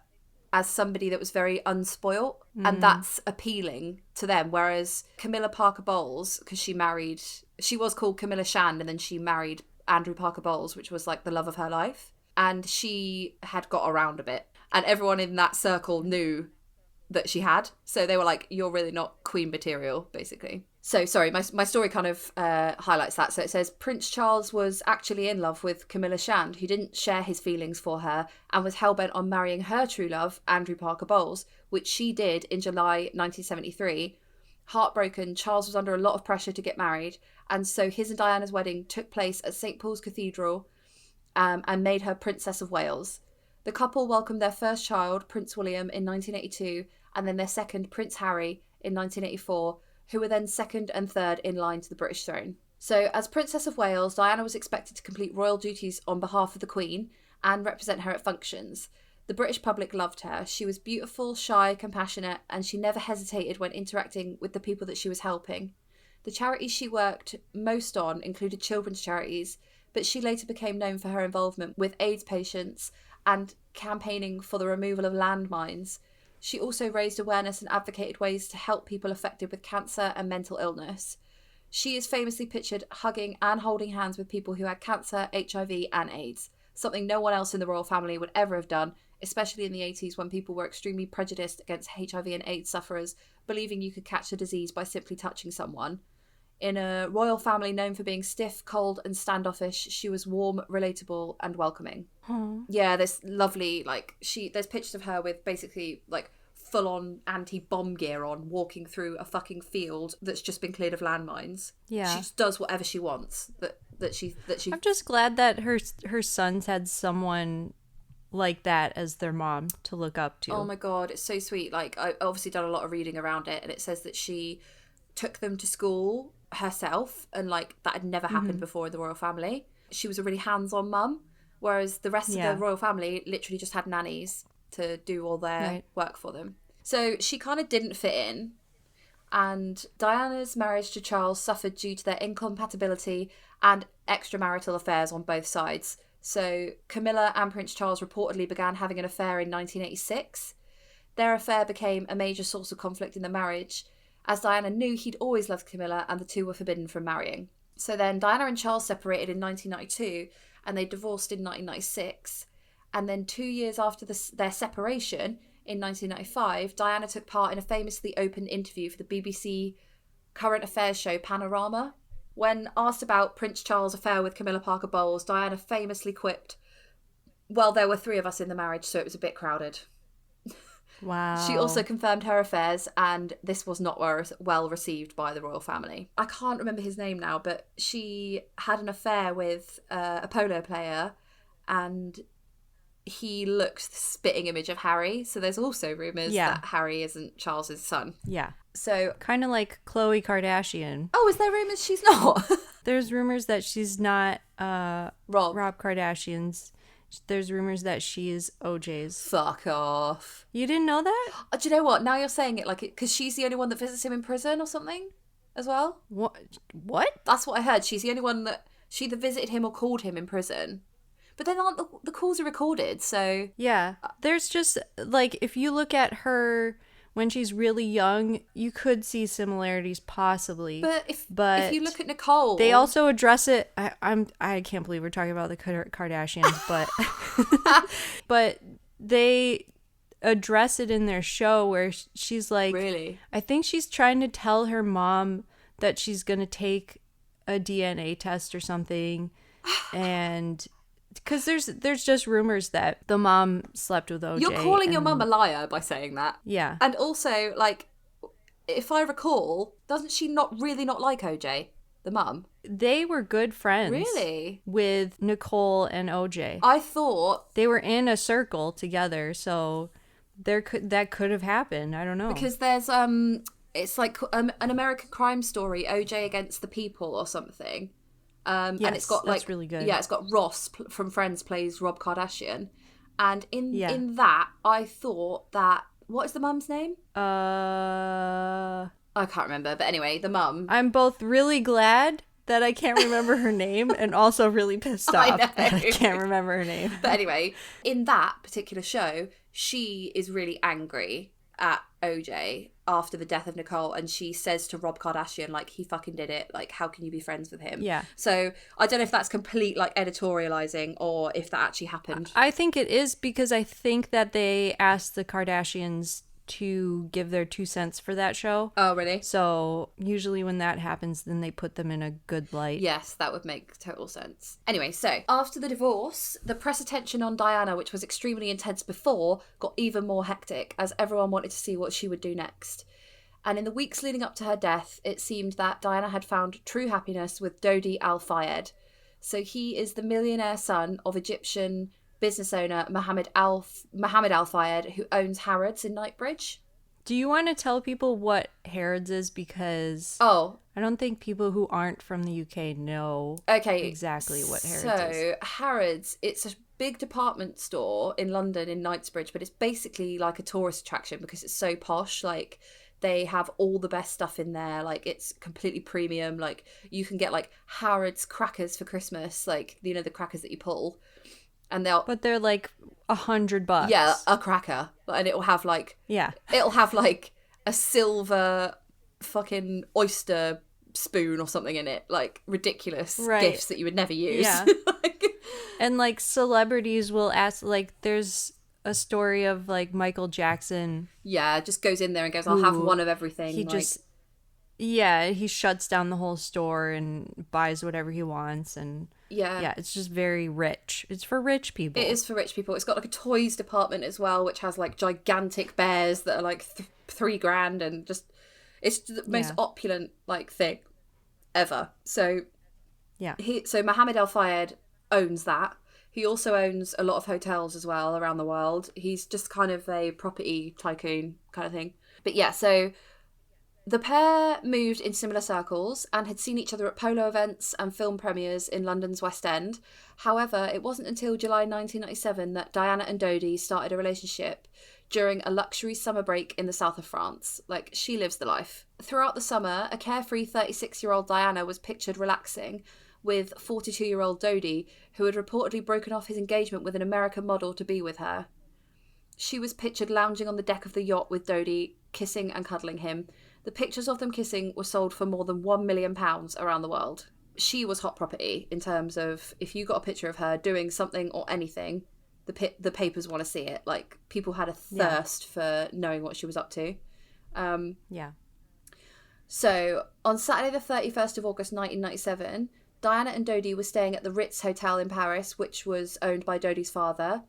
as somebody that was very unspoilt, and that's appealing to them. Whereas Camilla Parker Bowles, because she was called Camilla Shand, and then she married Andrew Parker Bowles, which was like the love of her life, and she had got around a bit, and everyone in that circle knew that she had, so they were like, you're really not queen material, basically. So sorry, my story kind of highlights that. So it says Prince Charles was actually in love with Camilla Shand, who didn't share his feelings for her and was hellbent on marrying her true love, Andrew Parker Bowles, which she did in July 1973. Heartbroken, Charles was under a lot of pressure to get married, and so his and Diana's wedding took place at St. Paul's Cathedral and made her Princess of Wales. The couple welcomed their first child, Prince William, in 1982, and then their second, Prince Harry, in 1984, who were then second and third in line to the British throne. So, as Princess of Wales, Diana was expected to complete royal duties on behalf of the Queen and represent her at functions. The British public loved her. She was beautiful, shy, compassionate, and she never hesitated when interacting with the people that she was helping. The charities she worked most on included children's charities, but she later became known for her involvement with AIDS patients and campaigning for the removal of landmines. She also raised awareness and advocated ways to help people affected with cancer and mental illness. She is famously pictured hugging and holding hands with people who had cancer, HIV, and AIDS, something no one else in the royal family would ever have done, especially in the 80s when people were extremely prejudiced against HIV and AIDS sufferers, believing you could catch the disease by simply touching someone. In a royal family known for being stiff, cold, and standoffish, she was warm, relatable, and welcoming. Aww. Yeah, there's lovely, there's pictures of her with basically, full-on anti-bomb gear on, walking through a fucking field that's just been cleared of landmines. Yeah. She just does whatever she wants. That she. I'm just glad that her sons had someone like that as their mom to look up to. Oh my God, it's so sweet. I've obviously done a lot of reading around it, and it says that she took them to school herself, and that had never happened before in the royal family. She was a really hands-on mum, whereas the rest of the royal family literally just had nannies to do all their work for them. So she kind of didn't fit in. And Diana's marriage to Charles suffered due to their incompatibility and extramarital affairs on both sides. So Camilla and Prince Charles reportedly began having an affair in 1986. Their affair became a major source of conflict in the marriage, as Diana knew he'd always loved Camilla and the two were forbidden from marrying. So then Diana and Charles separated in 1992 and they divorced in 1996. And then 2 years after their separation, in 1995, Diana took part in a famously open interview for the BBC current affairs show Panorama. When asked about Prince Charles' affair with Camilla Parker Bowles, Diana famously quipped, "Well, there were 3 of us in the marriage, so it was a bit crowded." Wow. She also confirmed her affairs, and this was not well received by the royal family. I can't remember his name now, but she had an affair with a polo player, and he looks the spitting image of Harry. So there's also rumours that Harry isn't Charles's son. Yeah. So kind of like Khloe Kardashian. Oh, is there rumours she's not? There's rumors that she's not Rob Kardashian's. There's rumors that she is OJ's. Fuck off. You didn't know that? Do you know what? Now you're saying it like it because she's the only one that visits him in prison or something as well. What? That's what I heard. She's the only one that she either visited him or called him in prison. But then the calls are recorded, so... Yeah. There's just, like, if you look at her when she's really young, you could see similarities possibly. But if you look at Nicole... They also address it... I can't believe we're talking about the Kardashians, but... but they address it in their show where she's like... Really? I think she's trying to tell her mom that she's going to take a DNA test or something, and... Because there's just rumors that the mom slept with OJ. You're calling your mum a liar by saying that. Yeah. And also, like, if I recall, doesn't she not like OJ, the mum? They were good friends. Really? With Nicole and OJ. I thought... They were in a circle together, so that could have happened. I don't know. Because there's, it's like an American Crime Story, OJ Against the People or something. Yes, and it's got that's really good. Yeah, it's got Ross from Friends plays Rob Kardashian, and in that I thought that what is the mum's name? I can't remember, but anyway, the mum. I'm both really glad that I can't remember her name and also really pissed off that I can't remember her name. But anyway, in that particular show, she is really angry at OJ after the death of Nicole, and she says to Rob Kardashian, like, he fucking did it, like, how can you be friends with him? Yeah. So I don't know if that's complete, like, editorializing or if that actually happened. I think it is, because I think that they asked the Kardashians to give their 2 cents for that show. Oh, really? So usually when that happens, then they put them in a good light. Yes, that would make total sense. Anyway, so after the divorce, the press attention on Diana, which was extremely intense before, got even more hectic as everyone wanted to see what she would do next. And in the weeks leading up to her death, it seemed that Diana had found true happiness with Dodi Al Fayed. So he is the millionaire son of Egyptian business owner Mohammed Al Fayed, who owns Harrods in Knightsbridge. Do you want to tell people what Harrods is? Because I don't think people who aren't from the UK know exactly what Harrods is. So Harrods, it's a big department store in London in Knightsbridge, but it's basically like a tourist attraction because it's so posh. Like, they have all the best stuff in there. Like, it's completely premium. Like, you can get like Harrods crackers for Christmas, like, you know, the crackers that you pull. And but they're like $100. Yeah, a cracker, and it'll have like a silver fucking oyster spoon or something in it, like ridiculous gifts that you would never use. Yeah. And like celebrities will ask, like, there's a story of like Michael Jackson. Yeah, just goes in there and goes, "I'll have one of everything." He shuts down the whole store and buys whatever he wants, and yeah, it's just very rich. It's for rich people. It is for rich people. It's got like a toys department as well, which has like gigantic bears that are like $3,000, and just it's the most opulent like thing ever. So yeah, so Mohammed Al Fayed owns that. He also owns a lot of hotels as well around the world. He's just kind of a property tycoon kind of thing. But yeah, so The pair moved in similar circles and had seen each other at polo events and film premieres in London's West End. However, it wasn't until July 1997 that Diana and Dodi started a relationship during a luxury summer break in the south of France. Like, she lives the life. Throughout the summer, a carefree 36-year-old Diana was pictured relaxing with 42-year-old Dodi, who had reportedly broken off his engagement with an American model to be with her. She was pictured lounging on the deck of the yacht with Dodi, kissing and cuddling him. The pictures of them kissing were sold for more than £1 million around the world. She was hot property in terms of, if you got a picture of her doing something or anything, the papers want to see it. Like, people had a thirst for knowing what she was up to. So, on Saturday the 31st of August 1997, Diana and Dodi were staying at the Ritz Hotel in Paris, which was owned by Dodi's father.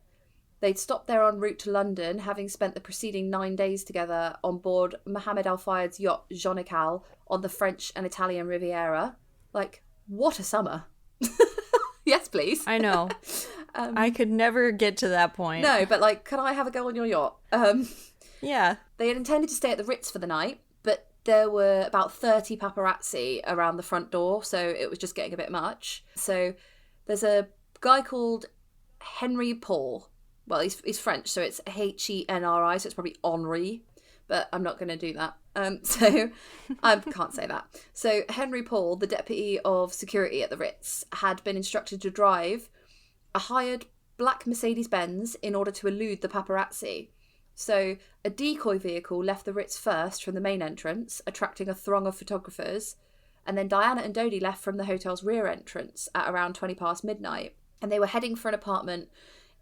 They'd stopped there en route to London, having spent the preceding 9 days together on board Mohammed Al Fayed's yacht Jonical on the French and Italian Riviera. Like, what a summer. Yes, please. I know. I could never get to that point. No, but like, can I have a go on your yacht? Yeah. They had intended to stay at the Ritz for the night, but there were about 30 paparazzi around the front door, so it was just getting a bit much. So there's a guy called Henry Paul. Well, he's French, so it's Henri, so it's probably Henri, but I'm not going to do that. So I can't say that. So Henry Paul, the deputy of security at the Ritz, had been instructed to drive a hired black Mercedes-Benz in order to elude the paparazzi. So a decoy vehicle left the Ritz first from the main entrance, attracting a throng of photographers, and then Diana and Dodi left from the hotel's rear entrance at around 20 past midnight, and they were heading for an apartment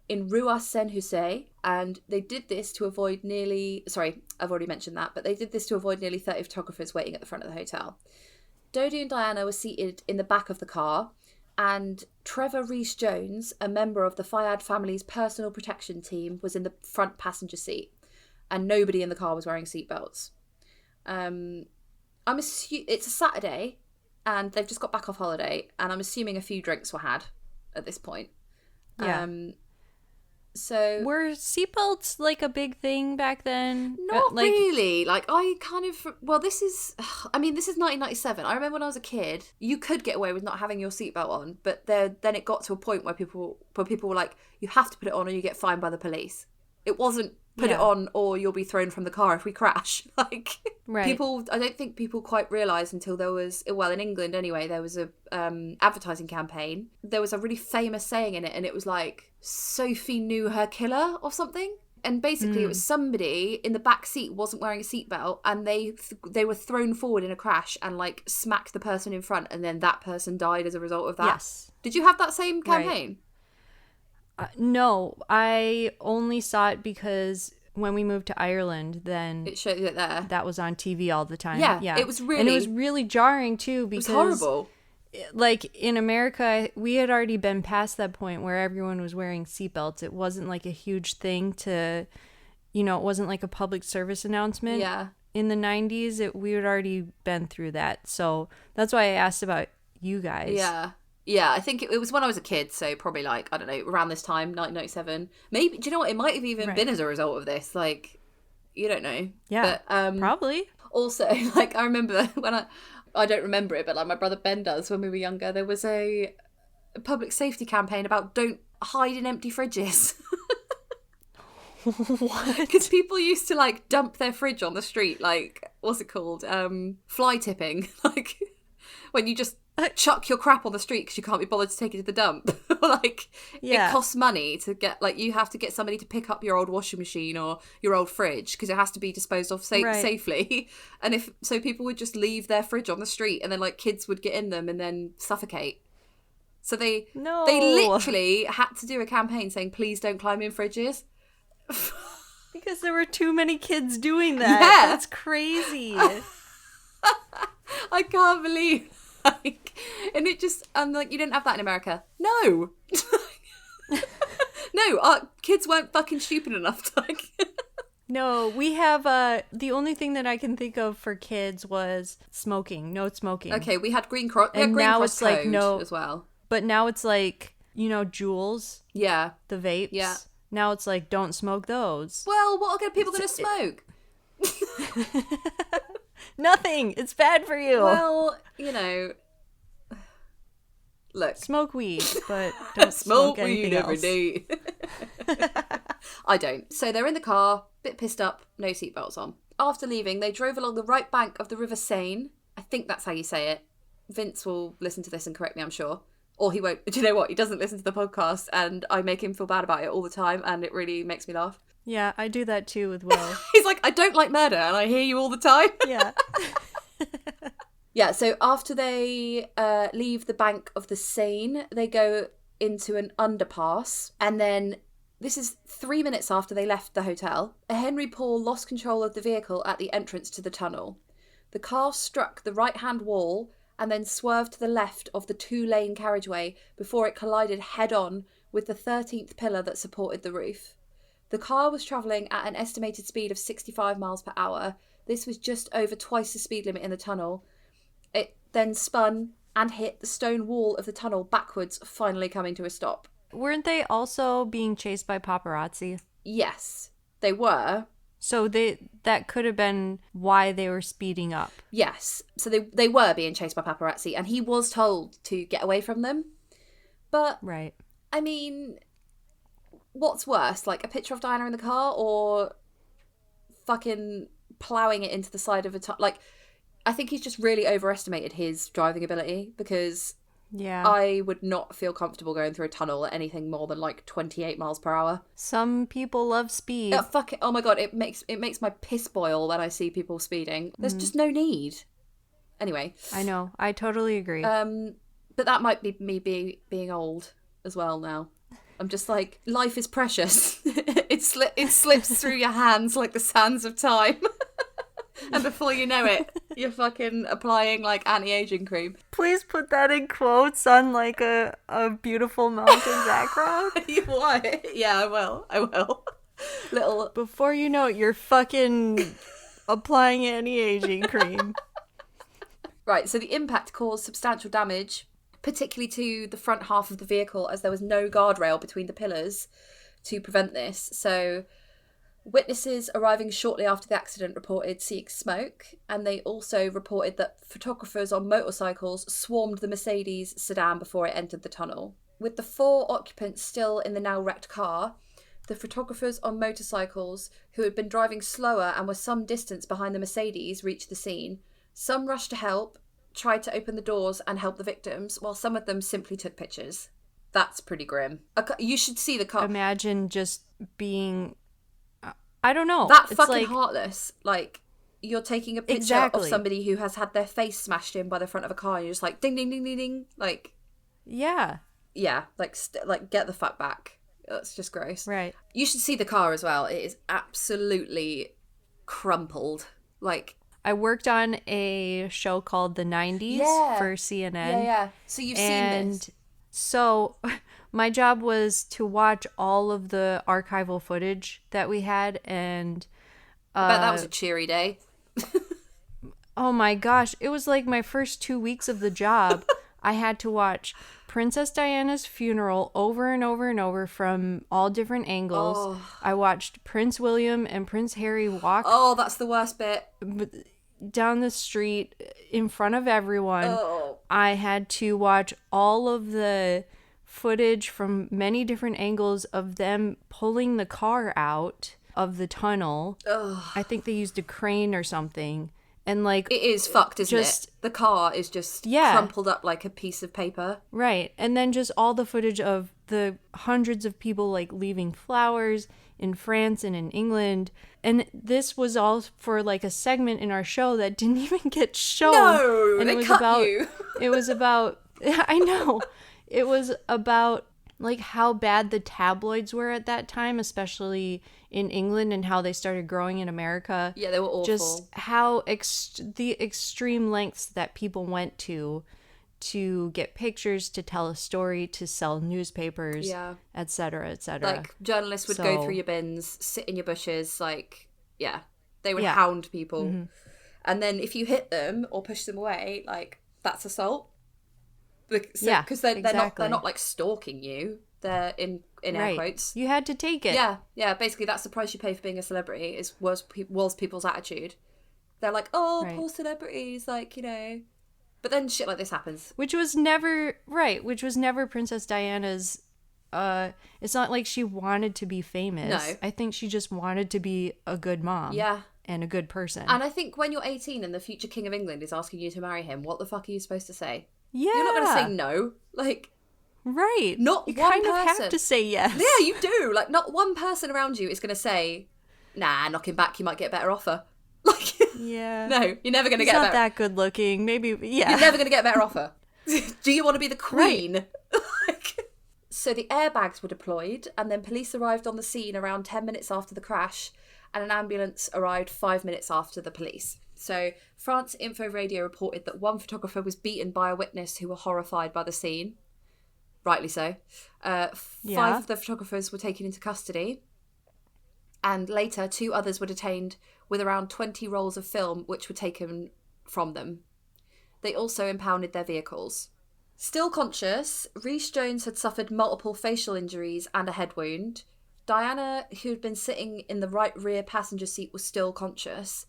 in Rue Saint-Hussein, and they did this to avoid I've already mentioned that, but they did this to avoid nearly 30 photographers waiting at the front of the hotel. Dodi and Diana were seated in the back of the car, and Trevor Rees-Jones, a member of the Fayed family's personal protection team, was in the front passenger seat, and nobody in the car was wearing seatbelts. It's a Saturday, and they've just got back off holiday, and I'm assuming a few drinks were had at this point. Yeah. So were seatbelts like a big thing back then? Not really. Like, I kind of, this is 1997. I remember when I was a kid, you could get away with not having your seatbelt on, but then it got to a point where people were like, you have to put it on or you get fined by the police. It wasn't put it on or you'll be thrown from the car if we crash. Like, right. I don't think people quite realised until there was, well, in England anyway, there was a advertising campaign. There was a really famous saying in it, and it was like, Sophie knew her killer or something. And basically it was somebody in the back seat wasn't wearing a seatbelt, and they were thrown forward in a crash and like smacked the person in front, and then that person died as a result of that. Yes. Did you have that same campaign? Right. No, I only saw it because when we moved to Ireland, then it showed it there. That was on TV all the time. Yeah. It was really jarring too, because it was horrible. Like, in America, we had already been past that point where everyone was wearing seatbelts. It wasn't like a huge thing to, it wasn't like a public service announcement. Yeah. In the 90s, we had already been through that. So that's why I asked about you guys. Yeah. Yeah, I think it was when I was a kid, so probably like, I don't know, around this time, 1997. Maybe, do you know what? It might have even been as a result of this. Like, you don't know. Yeah, but, probably. Also, like, I remember when I don't remember it, but like my brother Ben does, when we were younger, there was a public safety campaign about don't hide in empty fridges. What? Because people used to like dump their fridge on the street, like, what's it called? Fly tipping. Like, when you just chuck your crap on the street because you can't be bothered to take it to the dump. Like, it costs money to get, like, you have to get somebody to pick up your old washing machine or your old fridge because it has to be disposed of safely. And so people would just leave their fridge on the street, and then like kids would get in them and then suffocate. So they literally had to do a campaign saying, please don't climb in fridges. Because there were too many kids doing that. Yeah. That's crazy. I can't believe. Like, and it just, I'm like, you didn't have that in America. No. No, our kids weren't fucking stupid enough to like. No, we have, the only thing that I can think of for kids was smoking. No smoking. Okay, we had Green Cross. And now it's like, no, as well. But now it's like, Juuls. Yeah. The vapes. Yeah. Now it's like, don't smoke those. Well, what are people going to smoke? Nothing. It's bad for you. Well, look. Smoke weed, but don't smoke anything weed every else. day. I don't. So they're in the car, bit pissed up, no seatbelts on. After leaving, they drove along the right bank of the River Seine. I think that's how you say it. Vince will listen to this and correct me, I'm sure. Or he won't. Do you know what? He doesn't listen to the podcast and I make him feel bad about it all the time and it really makes me laugh. Yeah, I do that too with Will. He's like, I don't like murder and I hear you all the time. Yeah. Yeah, so after they leave the bank of the Seine, they go into an underpass. And then, this is 3 minutes after they left the hotel, Henry Paul lost control of the vehicle at the entrance to the tunnel. The car struck the right-hand wall and then swerved to the left of the two-lane carriageway before it collided head-on with the 13th pillar that supported the roof. The car was travelling at an estimated speed of 65 miles per hour. This was just over twice the speed limit in the tunnel. It then spun and hit the stone wall of the tunnel backwards, finally coming to a stop. Weren't they also being chased by paparazzi? Yes, they were. So that could have been why they were speeding up. Yes, so they were being chased by paparazzi, and he was told to get away from them. But, Right. I mean, what's worse, like a picture of Diana in the car or fucking ploughing it into the side of a tunnel? Like, I think he's just really overestimated his driving ability because Yeah. I would not feel comfortable going through a tunnel at anything more than like 28 miles per hour. Some people love speed. Fuck it. Oh my god, it makes my piss boil when I see people speeding. There's just no need. Anyway. I know. I totally agree. But that might be me being old as well now. I'm just like, life is precious. It slips through your hands like the sands of time. And before you know it, you're fucking applying like anti-aging cream. Please put that in quotes on like a beautiful mountain background. Why? Yeah, I will. Little. Before you know it, you're fucking applying anti-aging cream. Right, so the impact caused substantial damage, particularly to the front half of the vehicle, as there was no guardrail between the pillars to prevent this. So witnesses arriving shortly after the accident reported seeing smoke, and they also reported that photographers on motorcycles swarmed the Mercedes sedan before it entered the tunnel. With the 4 occupants still in the now wrecked car, the photographers on motorcycles, who had been driving slower and were some distance behind the Mercedes, reached the scene. Some rushed to help, tried to open the doors and help the victims, while some of them simply took pictures. That's pretty grim. You should see the car. Imagine just being... I don't know. That It's fucking like, heartless. Like, you're taking a picture Exactly. of somebody who has had their face smashed in by the front of a car, and you're just like, ding, ding, ding, ding, ding. Like, yeah, yeah, like, get the fuck back. That's just gross. right. You should see the car as well. It is absolutely crumpled. Like, I worked on a show called The 90s Yeah. for CNN. yeah. So you've seen this. So my job was to watch all of the archival footage that we had, and I bet that was a cheery day. oh my gosh, it was like my first 2 weeks of the job. I had to watch Princess Diana's funeral over and over and over from all different angles. Oh. I watched Prince William and Prince Harry walk Oh, that's the worst bit. down the street in front of everyone. Oh. I had to watch all of the footage from many different angles of them pulling the car out of the tunnel. Ugh. I think they used a crane or something. And like, It is fucked, isn't Just- it? The car is just Yeah. crumpled up like a piece of paper. right. And then just all the footage of the hundreds of people like leaving flowers in France and in England. And this was all for like a segment in our show that didn't even get shown. No, and they it was cut about you. it was about I know. It was about like how bad the tabloids were at that time, especially in England, and how they started growing in America. Yeah, they were awful. Just how the extreme lengths that people went to get pictures, to tell a story, to sell newspapers, Yeah. et cetera, et cetera. Like, journalists would go So- through your bins, sit in your bushes, like, yeah. They would Yeah. hound people. And then if you hit them or push them away, like, that's assault. Yeah, Because they're exactly. not, like, stalking you. They're in air right. quotes. You had to take it. Yeah, basically that's the price you pay for being a celebrity, was people's attitude. They're like, oh, Right. poor celebrities, like, But then shit like this happens. Which was never Princess Diana's. It's not like she wanted to be famous. No. I think she just wanted to be a good mom. Yeah. And a good person. And I think when you're 18 and the future King of England is asking you to marry him, what the fuck are you supposed to say? Yeah. You're not going to say no. Like, right. not you one kind of person. have to say yes. Yeah, you do. Like, not one person around you is going to say, nah, knock him back, you might get a better offer. Like, Yeah. no, you're never going to He's get a not better... that good looking. Maybe, yeah. You're never going to get a better offer. Do you want to be the queen? Like, so the airbags were deployed, and then police arrived on the scene around 10 minutes after the crash, and an ambulance arrived 5 minutes after the police. So France Info Radio reported that one photographer was beaten by a witness who were horrified by the scene. Rightly so. Five of the photographers were taken into custody, and later 2 others were detained with around 20 rolls of film which were taken from them. They also impounded their vehicles. Still conscious, Rhys-Jones had suffered multiple facial injuries and a head wound. Diana, who had been sitting in the right rear passenger seat, was still conscious,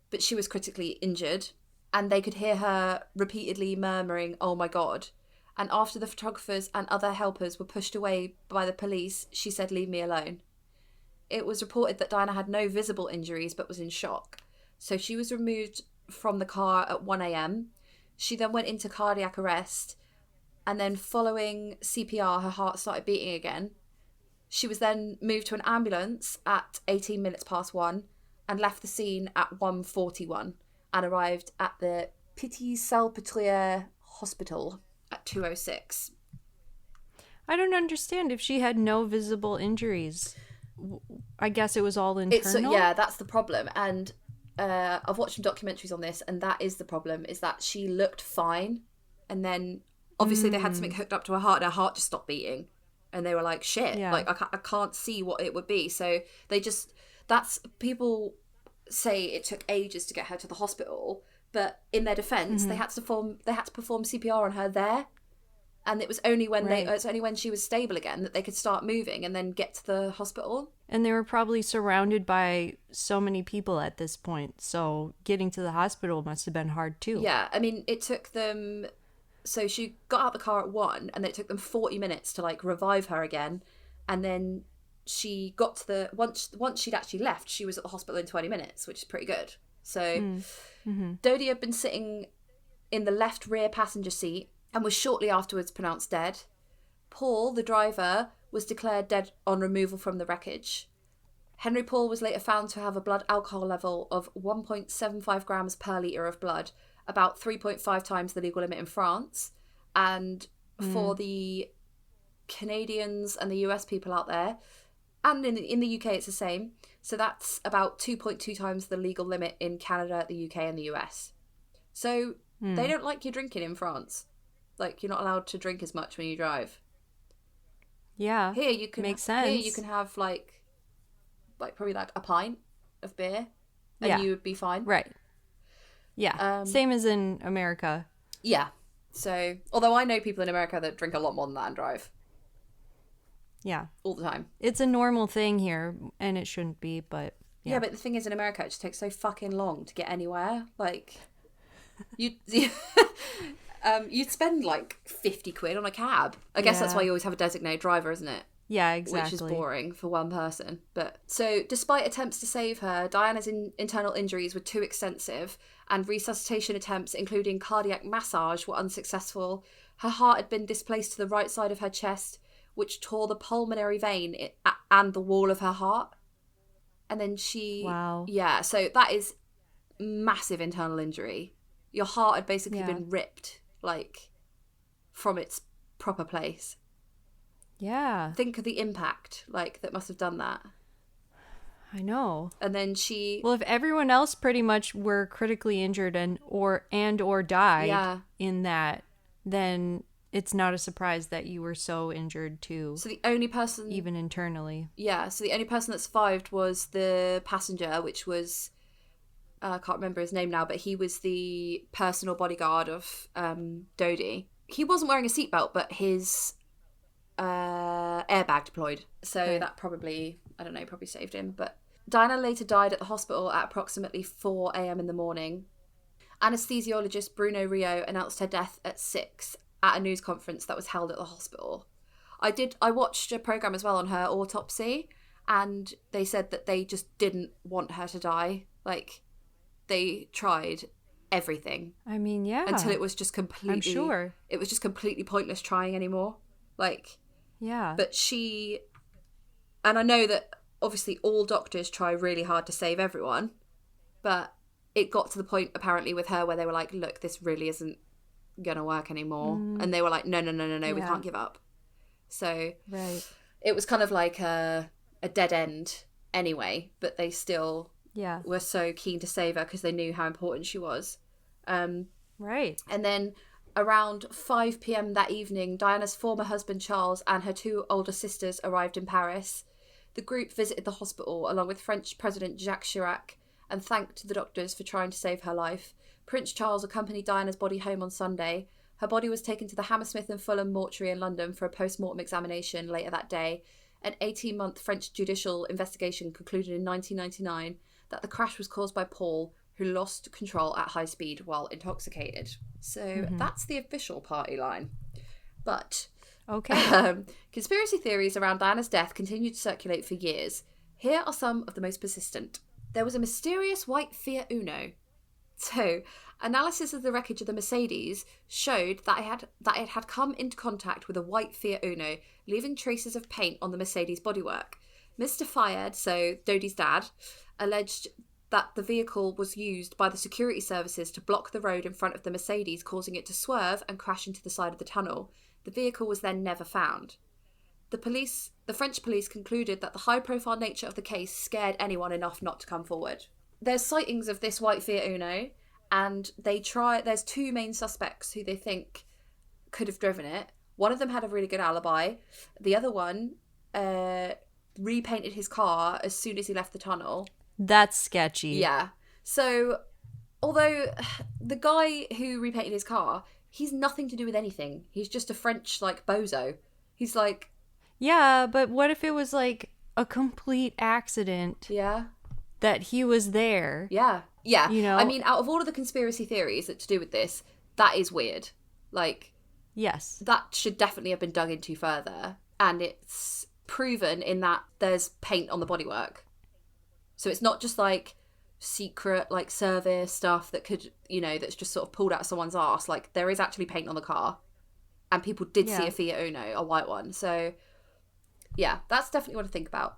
but she was critically injured, and they could hear her repeatedly murmuring, "Oh my God." And after the photographers and other helpers were pushed away by the police, she said, "Leave me alone." It was reported that Diana had no visible injuries but was in shock. So she was removed from the car at 1 a.m. She then went into cardiac arrest, and then following CPR, her heart started beating again. She was then moved to an ambulance at 18 minutes past 1 and left the scene at 1:41 and arrived at the Pitié-Salpêtrière Hospital at 2:06. I don't understand if she had no visible injuries. I guess it was all internal. Yeah, that's the problem. And I've watched some documentaries on this, and that is the problem, is that she looked fine. And then obviously they had something hooked up to her heart, and her heart just stopped beating. And they were like, shit, like I can't see what it would be. So people say it took ages to get her to the hospital, but in their defense, they had to perform CPR on her there. And it was only when she was stable again that they could start moving and then get to the hospital. And they were probably surrounded by so many people at this point, so getting to the hospital must have been hard too. Yeah, I mean, it took them... So she got out the car at 1, and then it took them 40 minutes to, like, revive her again. And then she got to the... Once she'd actually left, she was at the hospital in 20 minutes, which is pretty good. So Dodie had been sitting in the left rear passenger seat and was shortly afterwards pronounced dead. Paul, the driver, was declared dead on removal from the wreckage. Henry Paul was later found to have a blood alcohol level of 1.75 grams per litre of blood, about 3.5 times the legal limit in France. And for the Canadians and the US people out there, and in the UK it's the same, so that's about 2.2 times the legal limit in Canada, the UK and the US. So they don't like you drinking in France. Like, you're not allowed to drink as much when you drive. Yeah. Here you can Makes sense. Here you can have like probably like a pint of beer, and you would be fine. Right. Yeah. Same as in America. Yeah. So, although I know people in America that drink a lot more than that and drive Yeah. all the time. It's a normal thing here, and it shouldn't be, but Yeah, but the thing is, in America, it just takes so fucking long to get anywhere. Like, you'd spend like 50 quid on a cab. I guess that's why you always have a designated driver, isn't it? Yeah, exactly. Which is boring for one person. But so, despite attempts to save her, Diana's internal injuries were too extensive, and resuscitation attempts, including cardiac massage, were unsuccessful. Her heart had been displaced to the right side of her chest, which tore the pulmonary vein and the wall of her heart. And then Wow. Yeah, so that is massive internal injury. Your heart had basically been ripped, like, from its proper place. Yeah. Think of the impact, like, that must have done that. I know. And then Well, if everyone else pretty much were critically injured or died in that, then it's not a surprise that you were so injured too. So the only person... Even internally. Yeah, so the only person that survived was the passenger, which was... I can't remember his name now, but he was the personal bodyguard of Dodie. He wasn't wearing a seatbelt, but his airbag deployed. So that probably, I don't know, probably saved him. But Diana later died at the hospital at approximately 4 a.m. in the morning. Anesthesiologist Bruno Rio announced her death at 6 at a news conference that was held at the hospital. I watched a program as well on her autopsy, and they said that they just didn't want her to die. Like, they tried everything. I mean, yeah. Until it was just completely... I'm sure. It was just completely pointless trying anymore. Like... Yeah. But she... And I know that, obviously, all doctors try really hard to save everyone, but it got to the point, apparently, with her where they were like, look, this really isn't going to work anymore. And they were like, no, we can't give up. So right. It was kind of like a dead end anyway, but they still were so keen to save her because they knew how important she was. Right. And then around 5 p.m. that evening, Diana's former husband Charles and her 2 older sisters arrived in Paris. The group visited the hospital along with French President Jacques Chirac and thanked the doctors for trying to save her life. Prince Charles accompanied Diana's body home on Sunday. Her body was taken to the Hammersmith and Fulham mortuary in London for a post-mortem examination later that day. An 18-month French judicial investigation concluded in 1999 that the crash was caused by Paul, who lost control at high speed while intoxicated. So that's the official party line. But conspiracy theories around Diana's death continued to circulate for years. Here are some of the most persistent. There was a mysterious white Fiat Uno. So, analysis of the wreckage of the Mercedes showed that it had come into contact with a white Fiat Uno, leaving traces of paint on the Mercedes bodywork. Mr. Fayed, so Dodi's dad, alleged that the vehicle was used by the security services to block the road in front of the Mercedes, causing it to swerve and crash into the side of the tunnel. The vehicle was then never found. The French police concluded that the high-profile nature of the case scared anyone enough not to come forward. There's sightings of this white Fiat Uno, and there's 2 main suspects who they think could have driven it. One of them had a really good alibi. The other one repainted his car as soon as he left the tunnel. That's sketchy. Yeah. So, although the guy who repainted his car, he's nothing to do with anything. He's just a French, bozo. He's like... Yeah, but what if it was, a complete accident? Yeah. That he was there. Yeah. Yeah. You know? I mean, out of all of the conspiracy theories that to do with this, that is weird. Yes. That should definitely have been dug into further. And it's proven in that there's paint on the bodywork. So it's not just secret service stuff that could, that's just sort of pulled out of someone's arse. There is actually paint on the car. And people did see a Fiat Uno, a white one. So yeah, that's definitely what to think about.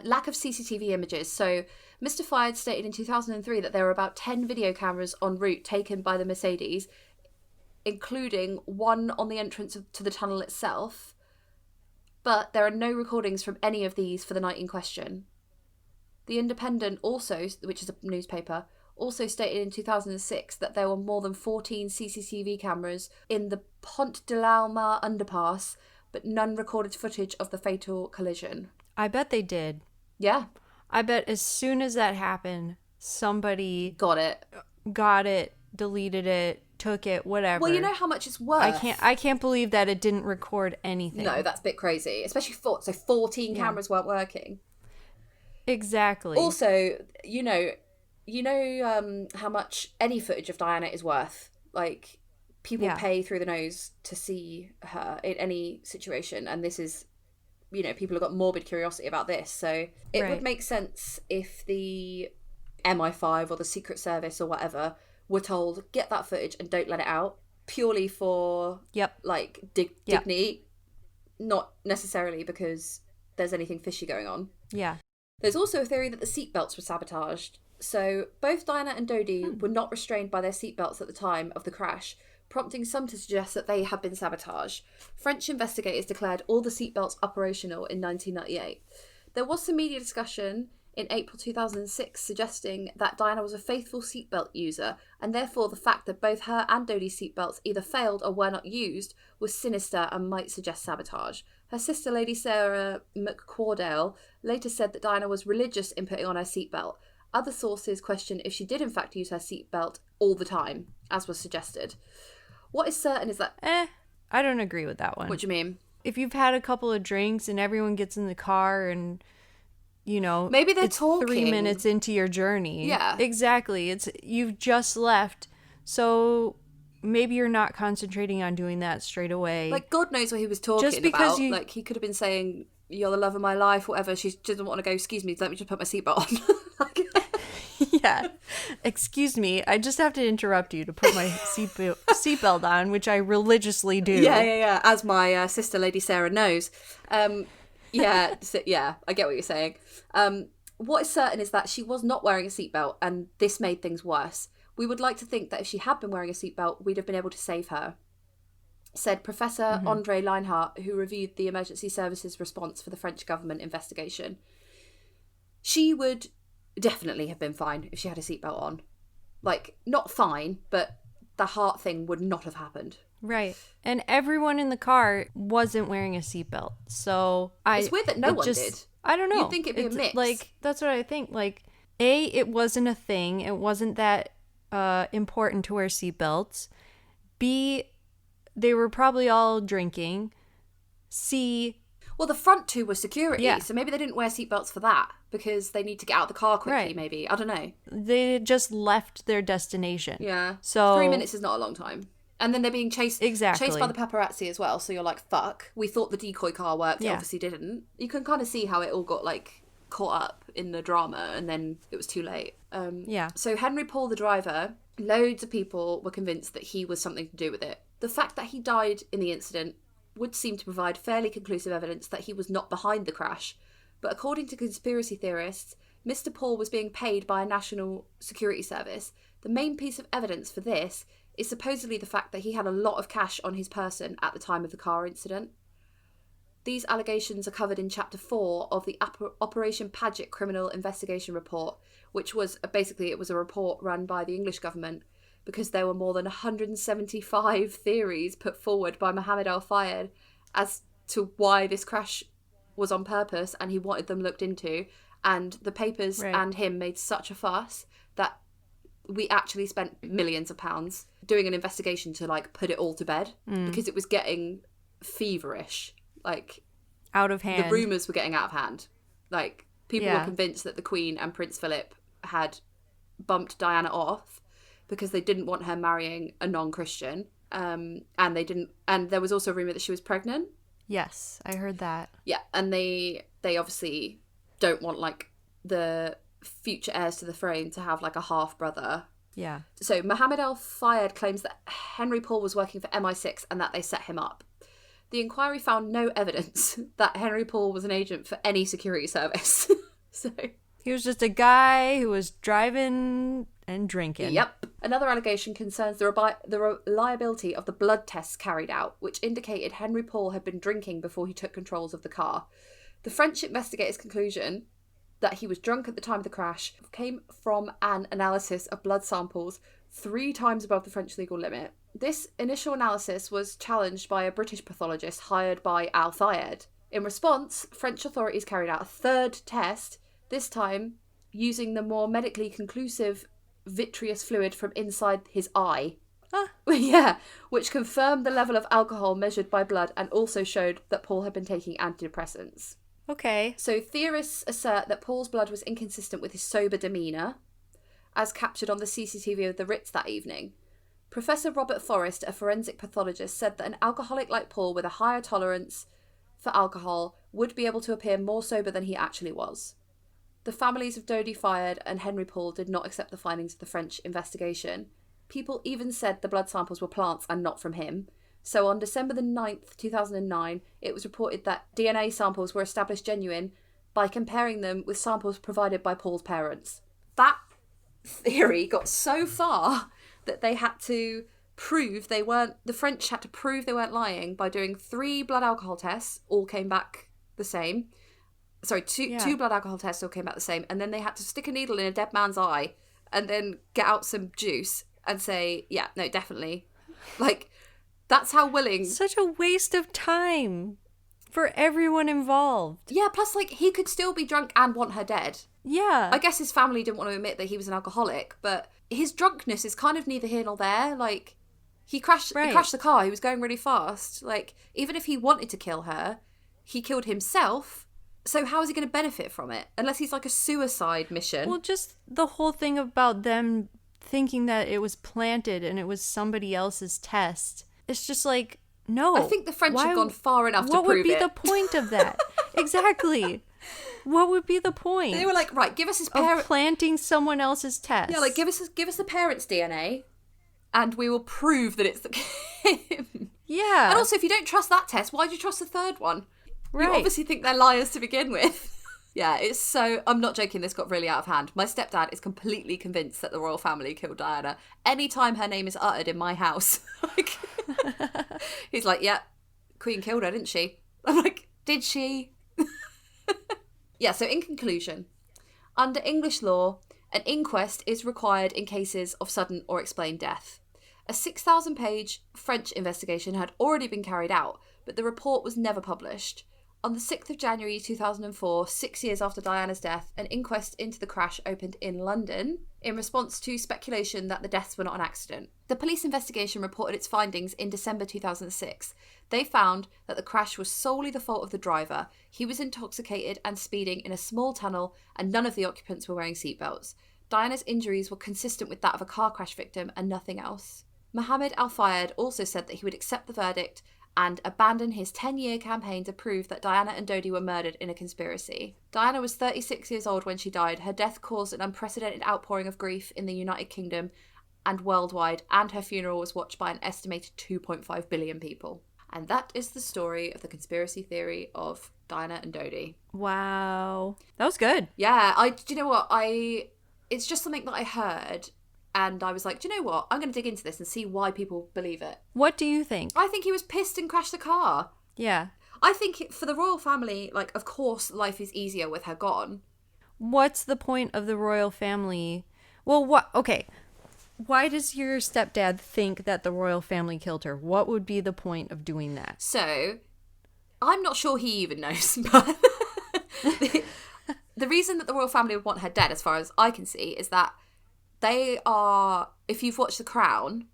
Lack of CCTV images. So Mr. Fayed stated in 2003 that there were about 10 video cameras en route taken by the Mercedes, including one on the entrance to the tunnel itself. But there are no recordings from any of these for the night in question. The Independent also, which is a newspaper, also stated in 2006 that there were more than 14 CCTV cameras in the Pont de l'Alma underpass, but none recorded footage of the fatal collision. I bet they did. Yeah. I bet as soon as that happened, somebody got it, deleted it, took it, whatever. Well, you know how much it's worth. I can't believe that it didn't record anything. No, that's a bit crazy. Especially 14 cameras weren't working. Exactly. Also, you know how much any footage of Diana is worth. People pay through the nose to see her in any situation, and this is, people have got morbid curiosity about this. So it would make sense if the MI5 or the Secret Service or whatever were told, get that footage and don't let it out, purely for dignity, not necessarily because there's anything fishy going on. Yeah. There's also a theory that the seatbelts were sabotaged. So both Diana and Dodi were not restrained by their seatbelts at the time of the crash, prompting some to suggest that they had been sabotaged. French investigators declared all the seatbelts operational in 1998. There was some media discussion in April 2006 suggesting that Diana was a faithful seatbelt user, and therefore the fact that both her and Dodi's seatbelts either failed or were not used was sinister and might suggest sabotage. Her sister, Lady Sarah McCordale, later said that Diana was religious in putting on her seatbelt. Other sources question if she did in fact use her seatbelt all the time, as was suggested. What is certain is that... I don't agree with that one. What do you mean? If you've had a couple of drinks and everyone gets in the car and, Maybe they're it's talking. 3 minutes into your journey. Yeah. Exactly. You've just left. So maybe you're not concentrating on doing that straight away. Like, God knows what he was talking Just because about. Like, he could have been saying, "You're the love of my life," whatever. She doesn't want to go, "Excuse me, let me just put my seatbelt on." Like, yeah. Excuse me, I just have to interrupt you to put my seatbelt on, which I religiously do. Yeah. As my sister, Lady Sarah, knows. Yeah, I get what you're saying. What is certain is that she was not wearing a seatbelt, and this made things worse. We would like to think that if she had been wearing a seatbelt, we'd have been able to save her, said Professor Andre Leinhardt, who reviewed the emergency services response for the French government investigation. She would definitely have been fine if she had a seatbelt on. Like, not fine, but the heart thing would not have happened. Right. And everyone in the car wasn't wearing a seatbelt. So it's weird that no one did. I don't know. You'd think it'd be a mix. Like, that's what I think. Like, A, it wasn't a thing. It wasn't that important to wear seatbelts. B, they were probably all drinking. C, well, the front two were security, yeah. So maybe they didn't wear seatbelts for that because they need to get out of the car quickly, right. Maybe. I don't know. They had just left their destination. Yeah. So 3 minutes is not a long time. And then they're being chased by the paparazzi as well. So you're like, fuck. We thought the decoy car worked. Yeah. It obviously didn't. You can kind of see how it all got, like, caught up in the drama, and then it was too late. Yeah. So Henry Paul, the driver, loads of people were convinced that he was something to do with it. The fact that he died in the incident would seem to provide fairly conclusive evidence that he was not behind the crash. But according to conspiracy theorists, Mr. Paul was being paid by a national security service. The main piece of evidence for this is supposedly the fact that he had a lot of cash on his person at the time of the car incident. These allegations are covered in Chapter 4 of the Operation Paget Criminal Investigation Report, which was basically it was a report run by the English government because there were more than 175 theories put forward by Mohammed Al-Fayed as to why this crash was on purpose, and he wanted them looked into. And the papers and him made such a fuss that we actually spent millions of pounds doing an investigation to, like, put it all to bed because it was getting feverish. Like, out of hand. The rumours were getting out of hand. Like, people were convinced that the Queen and Prince Philip had bumped Diana off because they didn't want her marrying a non-Christian. And there was also a rumour that she was pregnant. Yes, I heard that. Yeah, and they obviously don't want, like, the future heirs to the throne to have, like, a half-brother. Yeah. So Mohammed Al-Fayed claims that Henry Paul was working for MI6 and that they set him up. The inquiry found no evidence that Henry Paul was an agent for any security service. So he was just a guy who was driving and drinking. Yep. Another allegation concerns the reliability of the blood tests carried out, which indicated Henry Paul had been drinking before he took controls of the car. The French investigators' conclusion that he was drunk at the time of the crash came from an analysis of blood samples 3 times above the French legal limit. This initial analysis was challenged by a British pathologist hired by Al-Fayed. In response, French authorities carried out a 3rd test, this time using the more medically conclusive vitreous fluid from inside his eye. Yeah, which confirmed the level of alcohol measured by blood and also showed that Paul had been taking antidepressants. Okay. So theorists assert that Paul's blood was inconsistent with his sober demeanour, as captured on the CCTV of the Ritz that evening. Professor Robert Forrest, a forensic pathologist, said that an alcoholic like Paul with a higher tolerance for alcohol would be able to appear more sober than he actually was. The families of Dodi Fayed and Henry Paul did not accept the findings of the French investigation. People even said the blood samples were plants and not from him. So on December the 9th, 2009, it was reported that DNA samples were established genuine by comparing them with samples provided by Paul's parents. That theory got so far that they had to prove the French had to prove they weren't lying by doing 3 blood alcohol tests, all came back the same. Sorry, two blood alcohol tests all came back the same, and then they had to stick a needle in a dead man's eye and then get out some juice and say, yeah, no, definitely. Like, that's how willing... Such a waste of time for everyone involved. Yeah, plus, like, he could still be drunk and want her dead. Yeah. I guess his family didn't want to admit that he was an alcoholic, but his drunkenness is kind of neither here nor there. Like, he crashed the car. He was going really fast. Like, even if he wanted to kill her, he killed himself So how is he going to benefit from it? Unless he's like a suicide mission. Well, just the whole thing about them thinking that it was planted and it was somebody else's test. It's just like, no. I think the French have gone far enough to prove it. What would be the point of that? Exactly. What would be the point? They were like, right, give us his of planting someone else's test. Yeah, like give us the parents' DNA, and we will prove that it's him. Yeah. And also, if you don't trust that test, why do you trust the third one? Right. You obviously think they're liars to begin with. Yeah, it's so... I'm not joking, this got really out of hand. My stepdad is completely convinced that the royal family killed Diana. Anytime her name is uttered in my house, like, he's like, yeah, Queen killed her, didn't she? I'm like, did she? Yeah, so in conclusion, under English law, an inquest is required in cases of sudden or explained death. A 6,000-page French investigation had already been carried out, but the report was never published. On the 6th of January 2004, 6 years after Diana's death, an inquest into the crash opened in London in response to speculation that the deaths were not an accident. The police investigation reported its findings in December 2006. They found that the crash was solely the fault of the driver. He was intoxicated and speeding in a small tunnel, and none of the occupants were wearing seatbelts. Diana's injuries were consistent with that of a car crash victim and nothing else. Mohammed Al-Fayed also said that he would accept the verdict and abandon his 10-year campaign to prove that Diana and Dodi were murdered in a conspiracy. Diana was 36 years old when she died. Her death caused an unprecedented outpouring of grief in the United Kingdom and worldwide, and her funeral was watched by an estimated 2.5 billion people. And that is the story of the conspiracy theory of Diana and Dodi. Wow. That was good. Yeah, do you know what? It's just something that I heard, and I was like, do you know what? I'm going to dig into this and see why people believe it. What do you think? I think he was pissed and crashed the car. Yeah. I think for the royal family, like, of course, life is easier with her gone. What's the point of the royal family? Well, okay. Why does your stepdad think that the royal family killed her? What would be the point of doing that? So, I'm not sure he even knows, but the reason that the royal family would want her dead, as far as I can see, is that they are, if you've watched The Crown,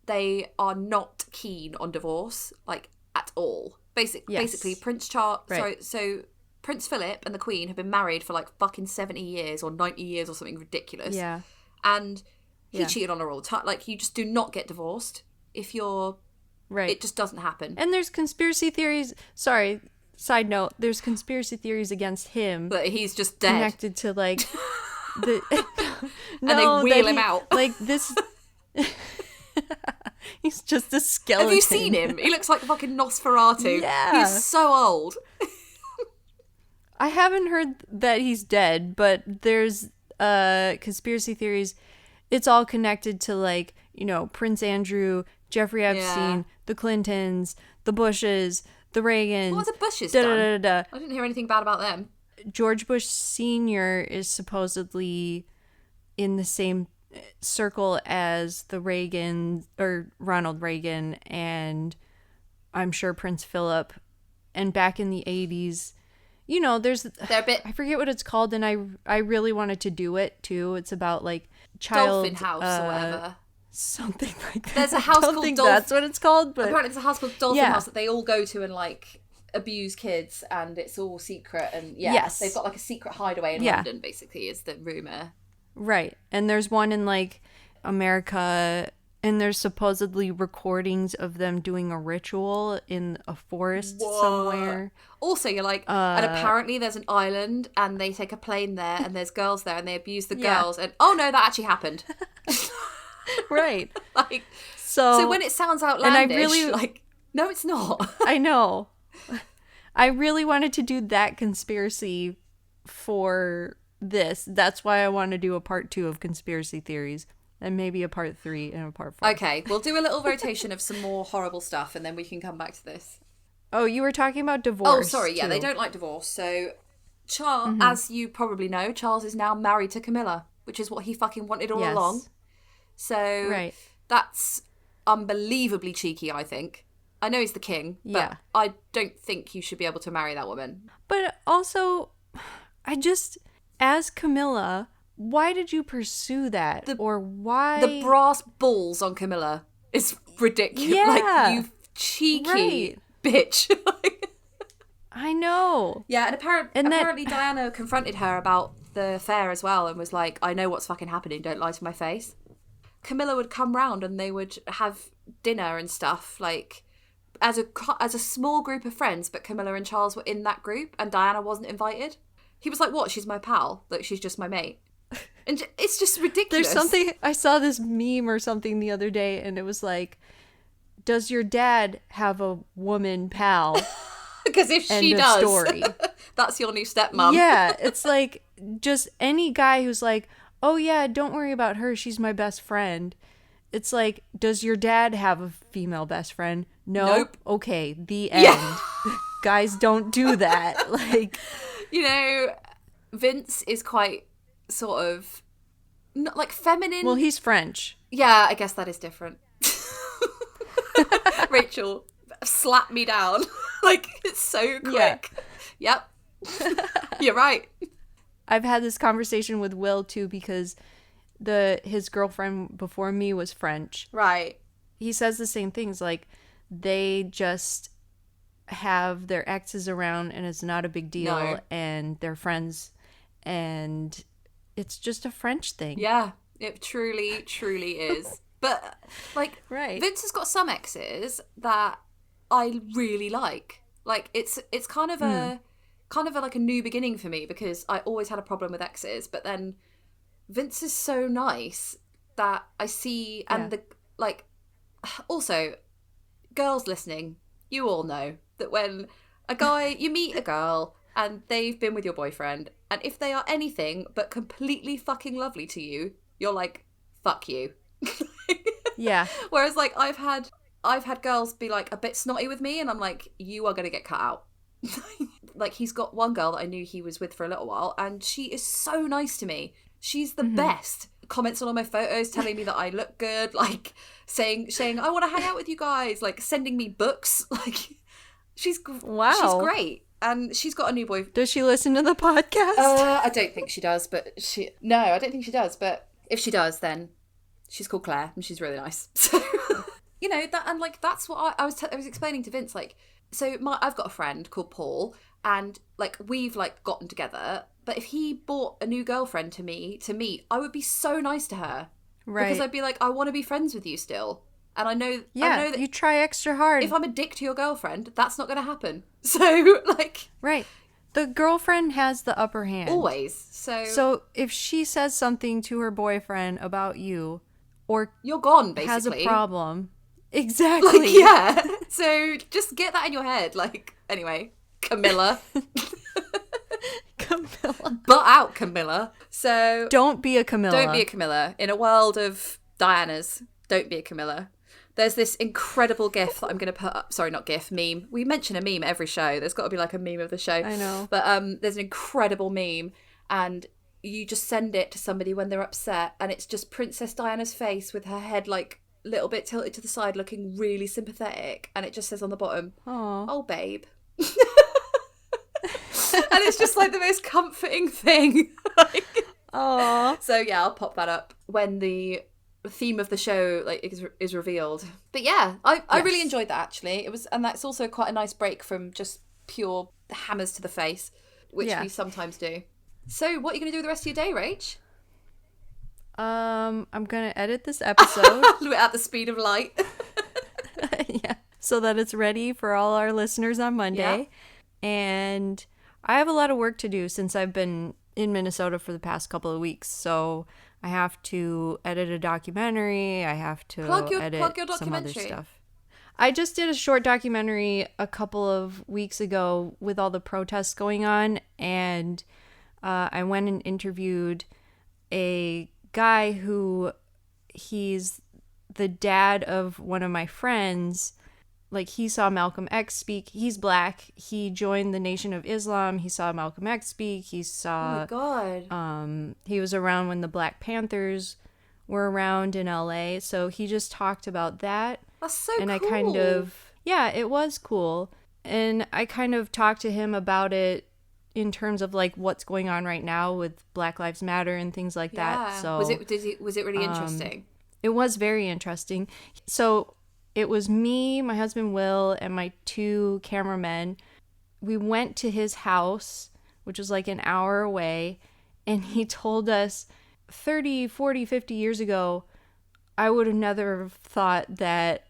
they are not keen on divorce, like, at all. Basically, Prince Charles, right. so Prince Philip and the Queen have been married for like fucking 70 years or 90 years or something ridiculous. Yeah. And he cheated on her all the time. Like, you just do not get divorced if you're... Right. It just doesn't happen. And there's conspiracy theories... Sorry, side note. There's conspiracy theories against him. But he's just dead. Connected to, like... the and they wheel him out. Like, this... He's just a skeleton. Have you seen him? He looks like fucking Nosferatu. Yeah. He's so old. I haven't heard that he's dead, but there's conspiracy theories. It's all connected to, like, you know, Prince Andrew, Jeffrey Epstein, the Clintons, the Bushes, the Reagans. What have the Bushes done? I didn't hear anything bad about them. George Bush Sr. is supposedly in the same circle as the Reagan, or Ronald Reagan, and I'm sure Prince Philip. And back in the 80s, you know, they're a bit... I forget what it's called, and I really wanted to do it too. It's about, like, child Dolphin House or whatever. Something like that. There's a house called Dolphin. That's what it's called, but apparently there's a house called Dolphin House that they all go to and, like, abuse kids, and it's all secret. And yes, they've got, like, a secret hideaway in London. Basically, is the rumor. Right, and there's one in, like, America, and there's supposedly recordings of them doing a ritual in a forest somewhere. Also, you're like, and apparently there's an island, and they take a plane there, and there's girls there, and they abuse the girls, and oh no, that actually happened. Right. Like, so when it sounds outlandish, and I really, like, no, it's not. I know. I really wanted to do that conspiracy for this. That's why I want to do a part 2 of conspiracy theories. And maybe a part 3 and a part 4. Okay, we'll do a little rotation of some more horrible stuff, and then we can come back to this. Oh, you were talking about divorce. Oh, sorry, yeah, they don't like divorce. So, Charles, as you probably know, Charles is now married to Camilla, which is what he fucking wanted all along. So, that's unbelievably cheeky, I think. I know he's the king, but I don't think you should be able to marry that woman. But also, as Camilla... Why did you pursue that? Or why... The brass balls on Camilla is ridiculous. Yeah. Like, you cheeky bitch. I know. Yeah, and And that- apparently Diana confronted her about the affair as well and was like, I know what's fucking happening, don't lie to my face. Camilla would come round and they would have dinner and stuff, like, as a small group of friends, but Camilla and Charles were in that group and Diana wasn't invited. He was like, what, she's my pal? Like, she's just my mate. And it's just ridiculous. There's something, I saw this meme or something the other day, and it was like, does your dad have a woman pal? Because if she End of does, story. that's your new stepmom. Yeah, it's like just any guy who's like, oh yeah, don't worry about her, she's my best friend. It's like, does your dad have a female best friend? No. Nope. Okay, the end. Yeah. Guys don't do that. Like, You know, Vince is quite sort of not like feminine. well, he's French. Yeah, I guess that is different. Rachel, slap me down. Like, it's so quick. Yep. You're right. I've had this conversation with Will too, because his girlfriend before me was French. Right. He says the same things, like they just have their exes around and it's not a big deal. No. And they're friends and it's just a French thing. Yeah, it truly, truly is. But, like, Right. Vince has got some exes that I really like. Like, it's kind of a like a new beginning for me, because I always had a problem with exes, but then Vince is so nice that I see, and also, girls listening, you all know that when you meet a girl and they've been with your boyfriend, and if they are anything but completely fucking lovely to you, you're like, fuck you. Yeah. Whereas, like, I've had girls be like a bit snotty with me, and I'm like, you are gonna get cut out. Like, he's got one girl that I knew he was with for a little while, and she is so nice to me. She's the best. Comments on all my photos, telling me that I look good, like saying I want to hang out with you guys, like sending me books. Like, she's great, and she's got a new boyfriend. Does she listen to the podcast? I don't think she does, but I don't think she does, but if she does, then she's called Claire and she's really nice. So, you know, that, and like, that's what I was explaining to Vince, like, so I've got a friend called Paul, and like, we've like gotten together, but if he bought a new girlfriend to meet, I would be so nice to her. Right. Because I'd be like, I want to be friends with you still. And I know that you try extra hard. if I'm a dick to your girlfriend, that's not going to happen. So, like... Right. The girlfriend has the upper hand. Always. So if she says something to her boyfriend about you, or you're gone, basically. has a problem. Exactly. Like, yeah. So just get that in your head. Like, anyway, Camilla. Camilla. Butt out, Camilla. So... Don't be a Camilla. Don't be a Camilla. In a world of Dianas, don't be a Camilla. There's this incredible GIF that I'm going to put up. Sorry, not GIF, meme. We mention a meme every show. There's got to be like a meme of the show. I know. But there's an incredible meme, and you just send it to somebody when they're upset, and it's just Princess Diana's face with her head like a little bit tilted to the side, looking really sympathetic, and it just says on the bottom, Aw. "Oh, babe." And it's just like the most comforting thing. Aw. So yeah, I'll pop that up when the theme of the show like is revealed. But yeah, I really enjoyed that, actually. It was, and that's also quite a nice break from just pure hammers to the face, which we sometimes do. So what are you going to do with the rest of your day, Rach? I'm gonna edit this episode. At the speed of light. Yeah, so that it's ready for all our listeners on Monday. Yeah. And I have a lot of work to do since I've been in Minnesota for the past couple of weeks. So I have to edit a documentary. I have to edit some other stuff. I just did a short documentary a couple of weeks ago with all the protests going on, and I went and interviewed a guy who he's the dad of one of my friends. Like, he saw Malcolm X speak. He's black. He joined the Nation of Islam. He saw Malcolm X speak. He saw... Oh my God. He was around when the Black Panthers were around in LA. So he just talked about that. That's so and cool. I kind of... Yeah, it was cool. And I kind of talked to him about it in terms of, like, what's going on right now with Black Lives Matter and things like that. So was it really interesting? It was very interesting. So... It was me, my husband Will, and my two cameramen. we went to his house, which was like an hour away, and he told us 30, 40, 50 years ago, I would have never thought that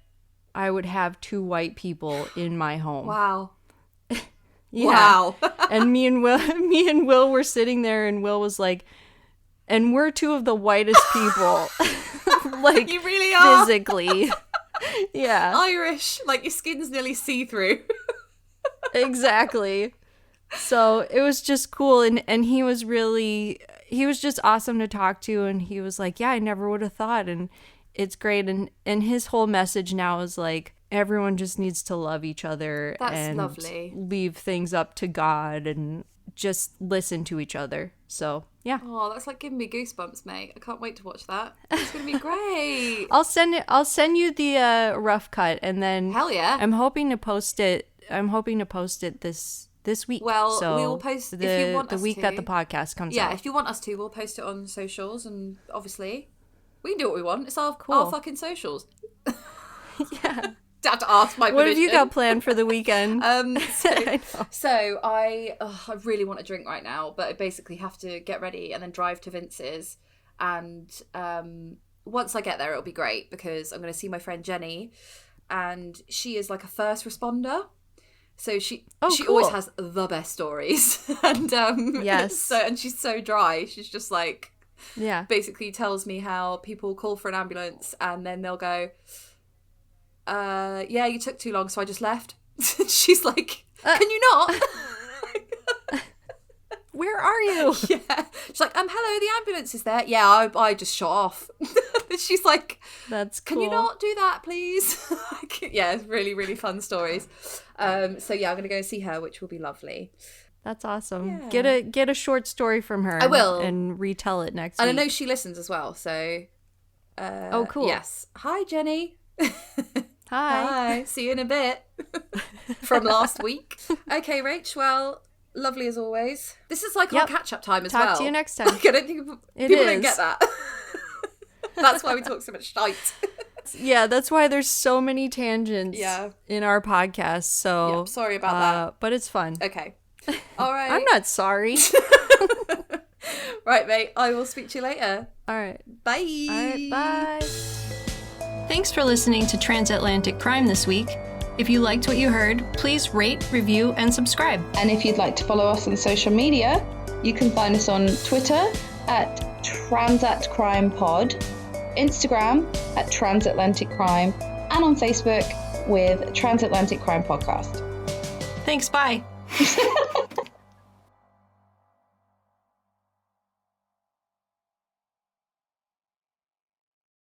I would have 2 white people in my home. Wow. Yeah. Wow. And me and Will were sitting there, and Will was like, and we're 2 of the whitest people. Like, you really are. Physically. Yeah. Irish. Like, your skin's nearly see-through. Exactly. So it was just cool. And he was just awesome to talk to. And he was like, yeah, I never would have thought. And it's great. And his whole message now is like, everyone just needs to love each other. That's and lovely. Leave things up to God and just listen to each other. So yeah. Oh, that's like giving me goosebumps, mate. I can't wait to watch that. It's gonna be great. I'll send you the rough cut, and then Hell yeah. I'm hoping to post it this week. Well, so we will post if you want the us week to. that the podcast comes Yeah, out. if you want us to, we'll post it on socials, and obviously we can do what we want. It's our fucking socials. Yeah. Have to ask my permission. What have you got planned for the weekend? So I really want a drink right now, but I basically have to get ready and then drive to Vince's. And once I get there, it'll be great because I'm going to see my friend Jenny, and she is like a first responder. So she cool. always has the best stories. And yes. And she's so dry. She's just like, yeah, basically tells me how people call for an ambulance and then they'll go, yeah, you took too long, so I just left. She's like, can you not? Where are you? Yeah. She's like, hello, the ambulance is there. Yeah, I just shot off. She's like, that's cool. Can you not do that, please? Yeah, it's really, really fun stories. So yeah, I'm gonna go and see her, which will be lovely. That's awesome. Yeah. Get a short story from her. I will. and retell it next And week. I know she listens as well, so oh, cool. Yes. Hi, Jenny. Hi. See you in a bit. From last week. Okay, Rach, well, lovely as always. This is like our catch-up time as well. Talk to you next time. Like, I don't think people don't get that. That's why we talk so much shite. Yeah, that's why there's so many tangents in our podcast. So sorry about that. But it's fun. Okay. All right. I'm not sorry. Right, mate. I will speak to you later. All right. Bye. All right, bye. Thanks for listening to Transatlantic Crime this week. If you liked what you heard, please rate, review, and subscribe. And if you'd like to follow us on social media, you can find us on Twitter at TransatCrimePod, Instagram at Transatlantic Crime, and on Facebook with Transatlantic Crime Podcast. Thanks, bye.